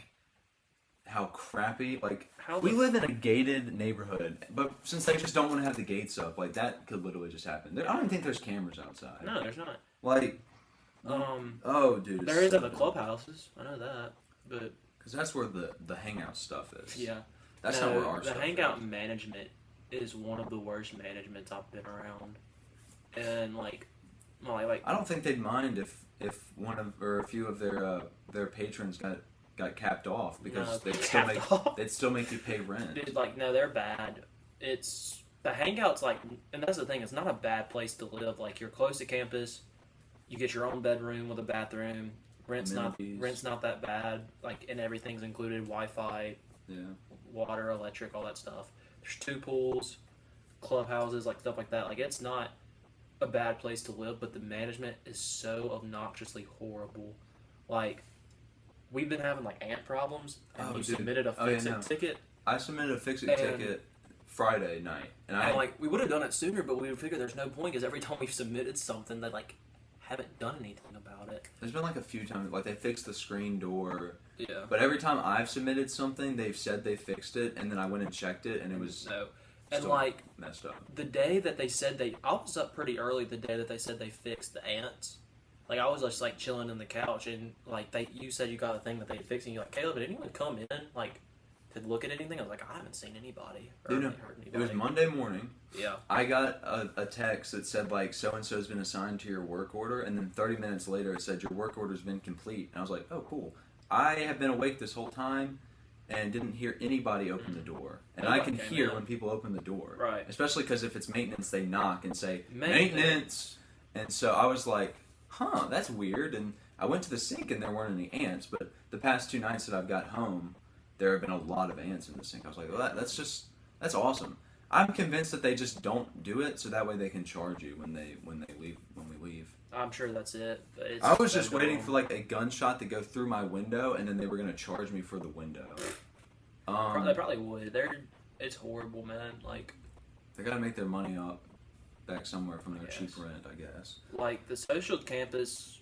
how crappy, like, we live in a gated neighborhood, but since they just don't want to have the gates up, like, that could literally just happen. I don't even think there's cameras outside. No, there's not. Like, oh, dude. There is at the clubhouses. I know that, but because that's where the hangout stuff is. yeah, That's no, not where our the stuff hangout is. management is one of the worst managements I've been around, and like I don't think they'd mind if one of or a few of their patrons got capped off because No, they'd still make you pay rent. dude, like no, they're bad. It's the hangout's like, and that's the thing. It's not a bad place to live. Like you're close to campus, you get your own bedroom with a bathroom. Amenities. Rent's not that bad. Like and everything's included: Wi-Fi, Yeah. water, electric, all that stuff. There's 2 pools, clubhouses, like stuff like that. Like it's not a bad place to live, but the management is so obnoxiously horrible. Like we've been having like ant problems, and Oh, you dude. submitted a Oh, yeah, fix-it no. ticket. I submitted a fix-it And- ticket Friday night, and And like we would have done it sooner, but we would figure there's no point because every time we've submitted something, they like haven't done anything about it. there's been like a few times like they fixed the screen door, Yeah. but every time I've submitted something, they've said they fixed it, and then I went and checked it, and it was No. And still like messed up. the day that they said I was up pretty early the day that they said they fixed the ants. Like I was just like chilling in the couch and like you said you got a thing that they fixed and you're like, Caleb, did anyone come in like to look at anything? I was like, I haven't seen anybody or Dude, no, heard anybody. it was Monday morning. Yeah. I got a text that said like so and so's been assigned to your work order, and then 30 minutes later it said your work order's been complete. And I was like, oh cool. I have been awake this whole time and didn't hear anybody open the door. And I can Nobody came hear in. when people open the door. Right. Especially because if it's maintenance, they knock and say Maintenance. maintenance. And so I was like, huh, that's weird. And I went to the sink and there weren't any ants. But the past 2 nights that I've got home, there have been a lot of ants in the sink. I was like, well, that's awesome. I'm convinced that they just don't do it so that way they can charge you when we leave. I'm sure that's it. But it's I was just so waiting dumb. for like a gunshot to go through my window, and then they were gonna charge me for the window. They probably would. It's horrible, man. Like, They gotta make their money up back somewhere from their Yes. cheap rent, I guess. like the social campus,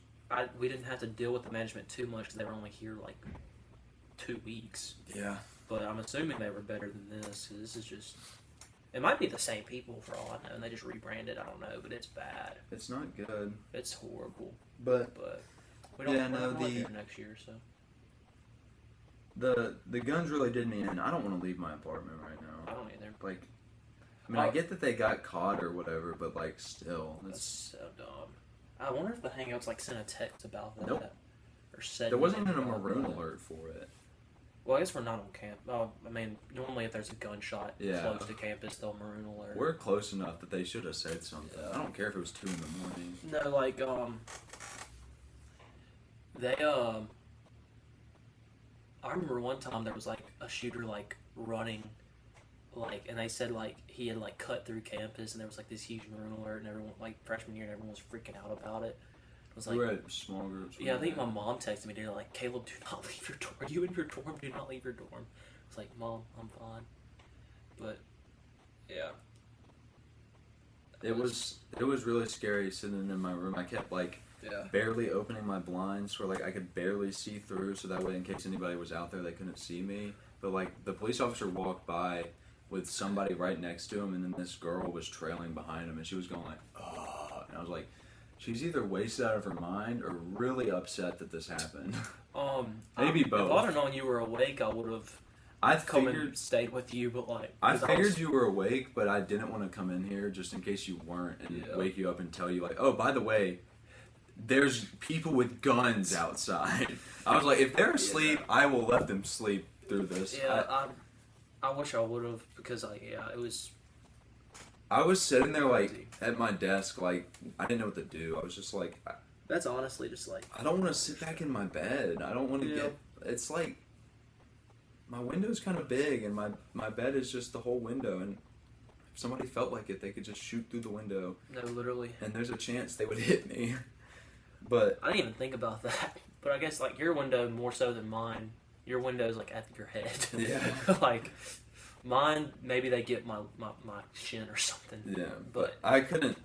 we didn't have to deal with the management too much because they were only here like 2 weeks. Yeah. But I'm assuming they were better than this. 'Cause this is just. It might be the same people for all I know, and they just rebranded. I don't know, but it's bad. It's not good. It's horrible. But But we don't Yeah, we're no, not going the- there next year, so. the guns really did me in. I don't want to leave my apartment right I now. don't either. Like, I mean, I get that they got caught or whatever, but like, still, That's it's so dumb. I wonder if the Hangouts like sent a text about that. Nope. Or said there wasn't even anything a about maroon that. alert for it. Well, I guess we're not on camp. Oh, I mean, normally if there's a gunshot Yeah. close to campus, they'll maroon alert. We're close enough that they should have said something. I don't care if it was 2 a.m. No, like they I remember one time there was like a shooter like running, like, and they said like he had like cut through campus, and there was like this huge maroon alert, and everyone like freshman year, and everyone was freaking out about it. It was We like, were at small groups. yeah, I think my mom texted me, dude, like, Caleb, do not leave your dorm. Are you in your dorm? Do not leave your dorm. It's like, Mom, I'm fine. But yeah, It was really scary sitting in my room. I kept like yeah. barely opening my blinds where like I could barely see through, so that way in case anybody was out there they couldn't see me. But like the police officer walked by with somebody right next to him, and then this girl was trailing behind him, and she was going like, "Oh," and I was like, she's either wasted out of her mind or really upset that this happened. Maybe both. If I'd have known you were awake, I would have I come figured and stayed with you. But like, I 'cause figured was- you were awake, but I didn't want to come in here just in case you weren't and Yeah. wake you up and tell you like, oh, by the way, there's people with guns outside. I was like, if they're asleep, I will let them sleep through this. Yeah, I wish I would have because it was. I was sitting there like Crazy. at my desk, like I didn't know what to do. I was just like, That's honestly just like. I don't want to sit back in my bed. I don't want to Yeah. get. It's like my window's kind of big, and my bed is just the whole window. And if somebody felt like it, they could just shoot through the window, No, literally. and there's a chance they would hit me. But I didn't even think about that. But I guess like your window more so than mine. Your window's like at your head. Yeah. Like mine, maybe they get my shin or something. yeah, But I couldn't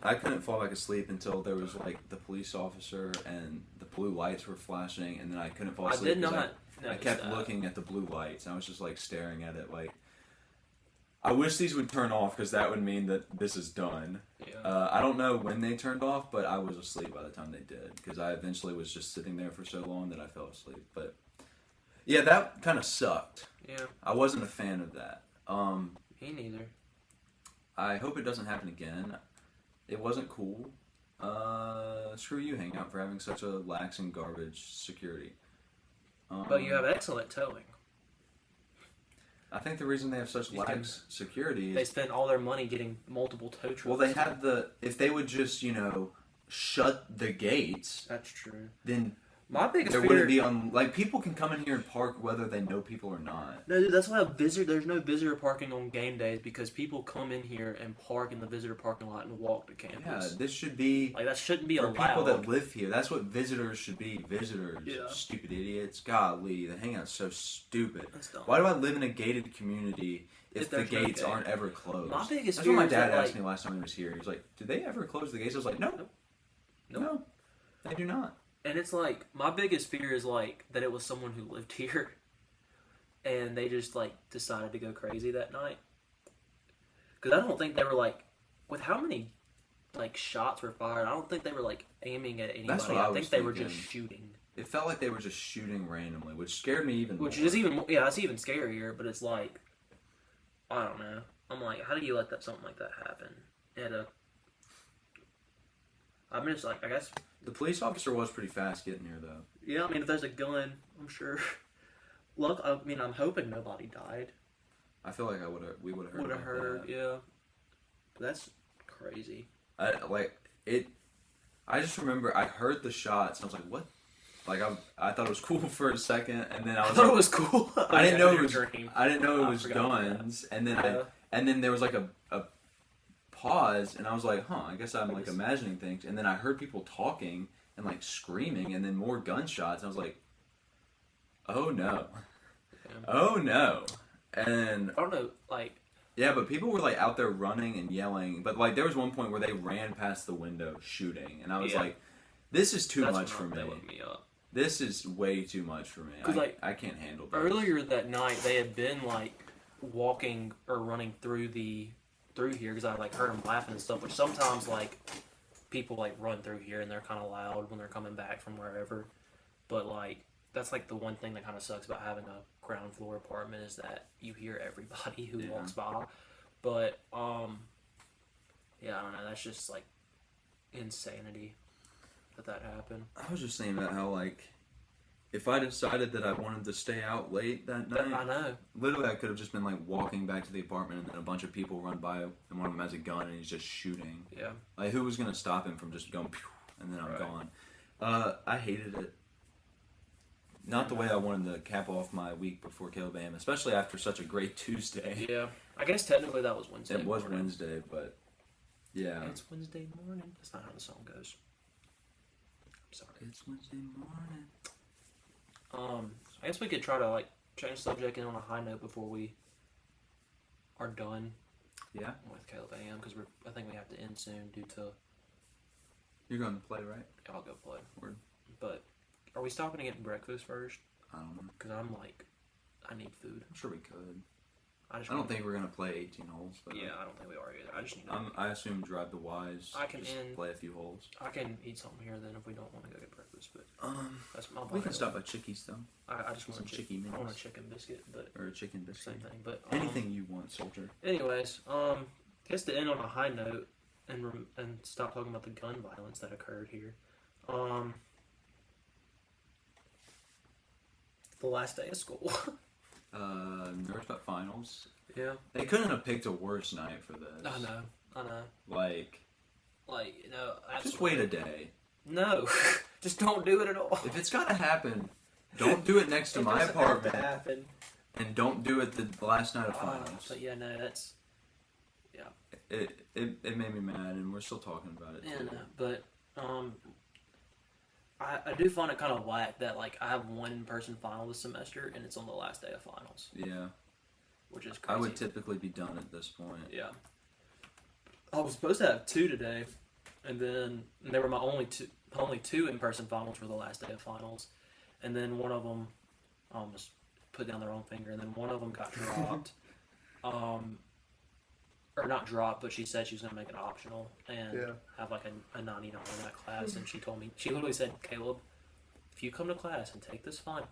fall back asleep until there was like the police officer and the blue lights were flashing, and then I couldn't fall I asleep. did 'cause not. I notice kept that. looking at the blue lights. And I was just like staring at it. Like, I wish these would turn off because that would mean that this is done. Yeah. I don't know when they turned off, but I was asleep by the time they did because I eventually was just sitting there for so long that I fell asleep. But yeah, that kind of sucked. Yeah. I wasn't a fan of that. Me neither. I hope it doesn't happen again. It wasn't cool. Screw you, Hangout, for having such a lax and garbage security. But you have excellent towing. I think the reason they have such You lax security They is spend all their money getting multiple tow trucks. well, they have if they would just shut the gates, That's true. then My biggest there fear. wouldn't be like people can come in here and park whether they know people or not. No, dude, that's why there's no visitor parking on game days because people come in here and park in the visitor parking lot and walk to Yeah, campus. this should be Like that shouldn't be for allowed. people that live here. That's what visitors should be. Visitors, Yeah. stupid idiots. Golly, the Hangout's so stupid. That's dumb. Why do I live in a gated community if the there's no gates gate? aren't ever closed? My biggest That's what my fear is dad that, asked like- me last time he was here. He was like, "Did they ever close the gates?" I was like, "No, Nope. no, they do not." And it's like my biggest fear is like that it was someone who lived here, and they just like decided to go crazy that night. Because I don't think they were like, with how many like shots were fired. I don't think they were like aiming at anybody. That's what I I was think they were thinking. just shooting. It felt like they were just shooting randomly, which scared me even Which more. is even that's even scarier. But it's like, I don't know. I'm like, how do you let something like that happen at a? I'm just like, I guess. The police officer was pretty fast getting here, though. Yeah, I mean, if there's a gun, I'm sure. Look, I mean, I'm hoping nobody died. I feel like we would have heard. Would have about heard, that. yeah. That's crazy. I just remember I heard the shots and I was like, what I thought it was cool for a second, and then I I was thought like, it was cool. I didn't know it your was dream. I didn't know it I was forgot about that. guns, and then Yeah. and then there was like a pause, and I was like, I guess I'm like Yes. imagining things, and then I heard people talking and like screaming, and then more gunshots. And I was like, oh no, Yeah. oh no, and I don't know, like, yeah, but people were like out there running and yelling, but like there was one point where they ran past the window shooting, and I was Yeah. like, this is too that's much when for that me. woke me up. This is way too much for me. 'Cause, like, I can't handle this. Earlier that night, they had been like walking or running through here because I like heard them laughing and stuff. Which sometimes like people like run through here and they're kind of loud when they're coming back from wherever. But like that's like the one thing that kind of sucks about having a ground floor apartment is that you hear everybody who Yeah. walks by. But yeah, I don't know. That's just like insanity that happened. I was just thinking about how, like, if I decided that I wanted to stay out late that night, I know. literally I could have just been, like, walking back to the apartment and then a bunch of people run by and one of them has a gun and he's just shooting. Yeah. Like, who was going to stop him from just going, pew, and then I'm Right. gone? I hated it. Not the way I wanted to cap off my week before Caleb A.M, especially after such a great Tuesday. Yeah. I guess technically that was Wednesday. It was morning. Wednesday, but yeah. It's Wednesday morning. That's not how the song goes. I'm sorry. It's Wednesday morning. I guess we could try to like change the subject in on a high note before we are done Yeah? with Caleb A.M. because I think we have to end soon due to You're going to play, right? I'll go play. Word. But are we stopping to get breakfast first? I don't know. Because I'm like, I need food. I'm sure we could. I just I don't want- think we're going to play 18 holes. But Yeah, I don't think we are either. I just need. I assume drive the wise. I can just end- play a few holes. I can eat something here then if we don't want to go get breakfast. But that's my. We can stop by Chickies though, I just want some a chicky I want a minis. chicken biscuit, but or a chicken biscuit. same thing. But Anything you want, soldier. Anyways, guess to end on a high note and stop talking about the gun violence that occurred here. The last day of school. Nervous about finals. Yeah, They couldn't have picked a worse night for this. I know. Like, Like just wait a day. No, just don't do it at all. If it's gotta happen, don't do it next to It my doesn't have to apartment, happen. and don't do it the last night of finals. But yeah, no, that's It made me mad, and we're still talking about it. yeah, too. no. But I do find it kind of whack that like I have one in-person final this semester and it's on the last day of finals, Yeah, which is I crazy. would typically be done at this point. Yeah. I was supposed to have two today, and then they were my only two in-person finals for the last day of finals, and then one of them just put down their own finger, and then one of them got dropped, or not dropped, but she said she was going to make it optional and have like a 99 in that class, and she told me, she literally said, Caleb, if you come to class and take this final,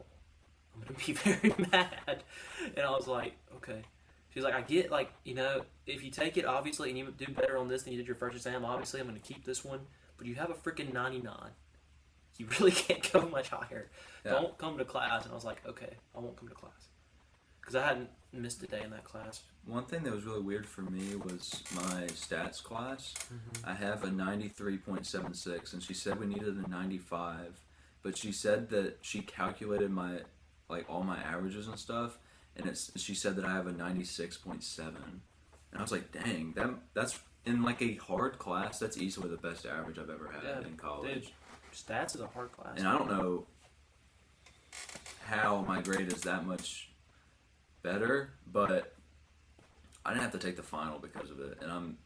I'm going to be very mad, and I was like, okay. She's like, I get, like, you know, if you take it, obviously, and you do better on this than you did your first exam, obviously, I'm going to keep this one. But you have a freaking 99. You really can't go much higher. Yeah. Don't come to class. And I was like, okay, I won't come to class. Because I hadn't missed a day in that class. One thing that was really weird for me was my stats class. Mm-hmm. I have a 93.76, and she said we needed a 95, but she said that she calculated my, like, all my averages and stuff, and she said that I have a 96.7, and I was like, dang, that's in like a hard class, that's easily the best average I've ever had in college. Dude, stats is a hard class. And I don't know how my grade is that much better, but I didn't have to take the final because of it, and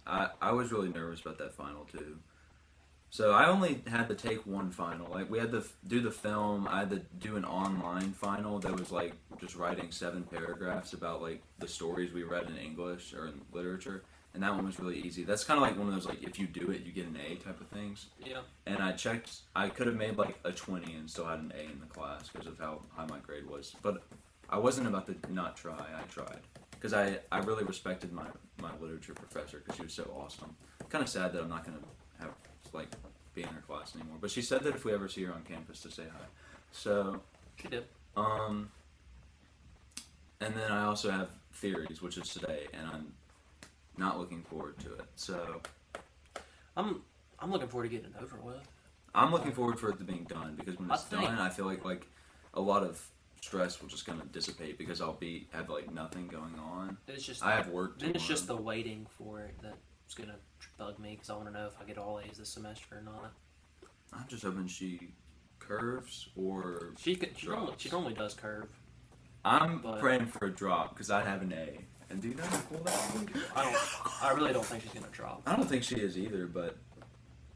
I was really nervous about that final too. So I only had to take one final. Like, we had to do the film. I had to do an online final that was like just writing 7 paragraphs about like the stories we read in English or in literature, and that one was really easy. That's kind of like one of those like if you do it you get an A type of things. Yeah. And I checked. I could have made like a 20 and still had an A in the class because of how high my grade was. But I wasn't about to not try. I tried because I really respected my literature professor because she was so awesome. Kind of sad that I'm not gonna have like be in her class anymore. But she said that if we ever see her on campus to say hi. So She did. and then I also have theories, which is today, and I'm not looking forward to it. So I'm looking forward to getting it over with. I'm looking forward for it to being done because when I it's think- done, I feel like a lot of stress will just kind of dissipate because I'll have like nothing going on. It's just I have work to then it's just learn. the waiting for it that's gonna bug me because I want to know if I get all A's this semester or not. I'm just hoping she curves or She drops. normally does curve. I'm but- praying for a drop because I'd have an A. And do you know how cool that would be? I really don't think she's gonna drop. I don't think she is either, but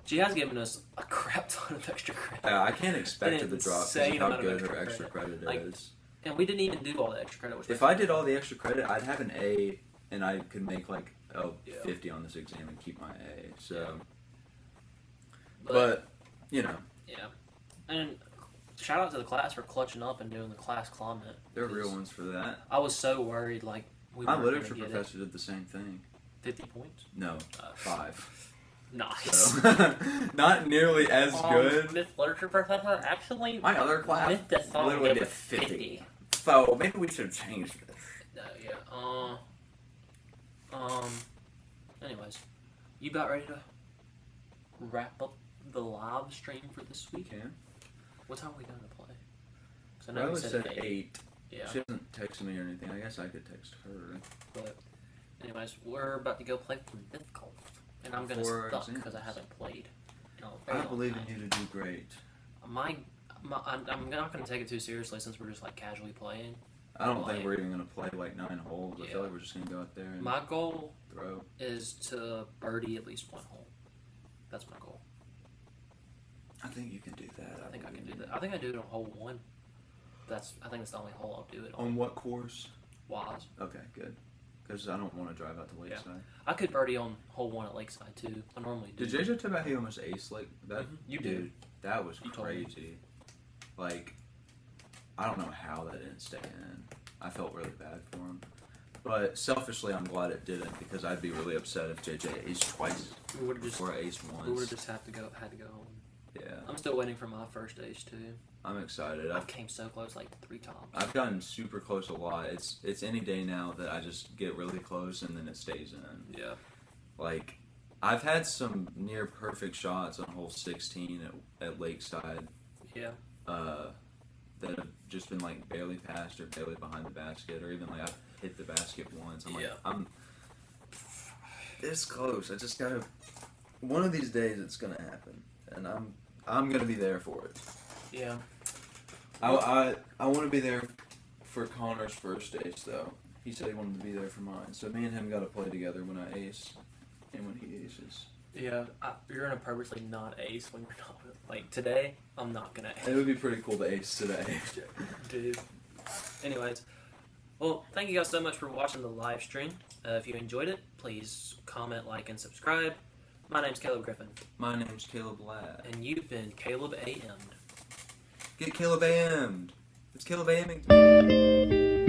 She has given us a crap ton of extra credit, I can't expect An her to drop because insane of how amount of good her extra extra credit Like, is. and we didn't even do all the extra credit. Which If I did all the extra credit, I'd have an A, and I could make like Yeah. 50 on this exam and keep my A. So, but but you know, yeah, and shout out to the class for clutching up and doing the class comment. they're 'cause real ones for that. I was so worried, like we My weren't literature gonna get professor did the same thing. 50 points. No, Uh, 5. Nice. So, not nearly as good. Miss literature professor actually. My other class Miss that song literally gave did us 50. So maybe we should change this. Yeah. Anyways, you about ready to wrap up the live stream for this week? Can. What time are we going to play? 'Cause I I know we always said said 8. Yeah. She hasn't texted me or anything. I guess I could text her. But anyways, we're about to go play some disc golf, and I'm gonna Before suck exams. because I haven't played. In a very I long believe time. in you to do great. I'm not gonna take it too seriously since we're just like casually playing. I don't Like- think we're even gonna play like 9 holes. I Yeah. feel like we're just gonna go out there and My goal throw. is to birdie at least one hole. That's my goal. I think you can do that. I think I can do that. I think I do it on hole 1. I think it's the only hole I'll do it on. On what course? Wise. Okay, good. Because I don't want to drive out to Lakeside. I could birdie on hole 1 at Lakeside too. I normally do. Did JJ tell about he almost aced like that? Mhm, you Dude, did. that was You told me. crazy. Like, I don't know how that didn't stay in. I felt really bad for him. But selfishly, I'm glad it didn't because I'd be really upset if JJ aced twice We would have just before I aced we would once. have just had to go home. Yeah, I'm still waiting for my first ace too. I'm excited. I came so close like 3 times. I've gotten super close a lot. It's any day now that I just get really close and then it stays in. Yeah. Like, I've had some near perfect shots on hole 16 at Lakeside Yeah. that have just been like barely past or barely behind the basket, or even like I've hit the basket once. I'm like, Yeah. I'm this close. I just gotta. One of these days, it's gonna happen, and I'm gonna be there for it. Yeah. I want to be there for Connor's first ace though. He said he wanted to be there for mine, so me and him got to play together when I ace and when he aces. Yeah. You're gonna purposely not ace when you're not like today. I'm not gonna It ace, would be pretty cool to ace today. dude. Anyways, well, thank you guys so much for watching the live stream. If you enjoyed it, please comment, like, and subscribe. My name's Caleb Griffin, My name's Caleb Ladd. and you've been Caleb A.M. Get Caleb A.M. It's Caleb A.M.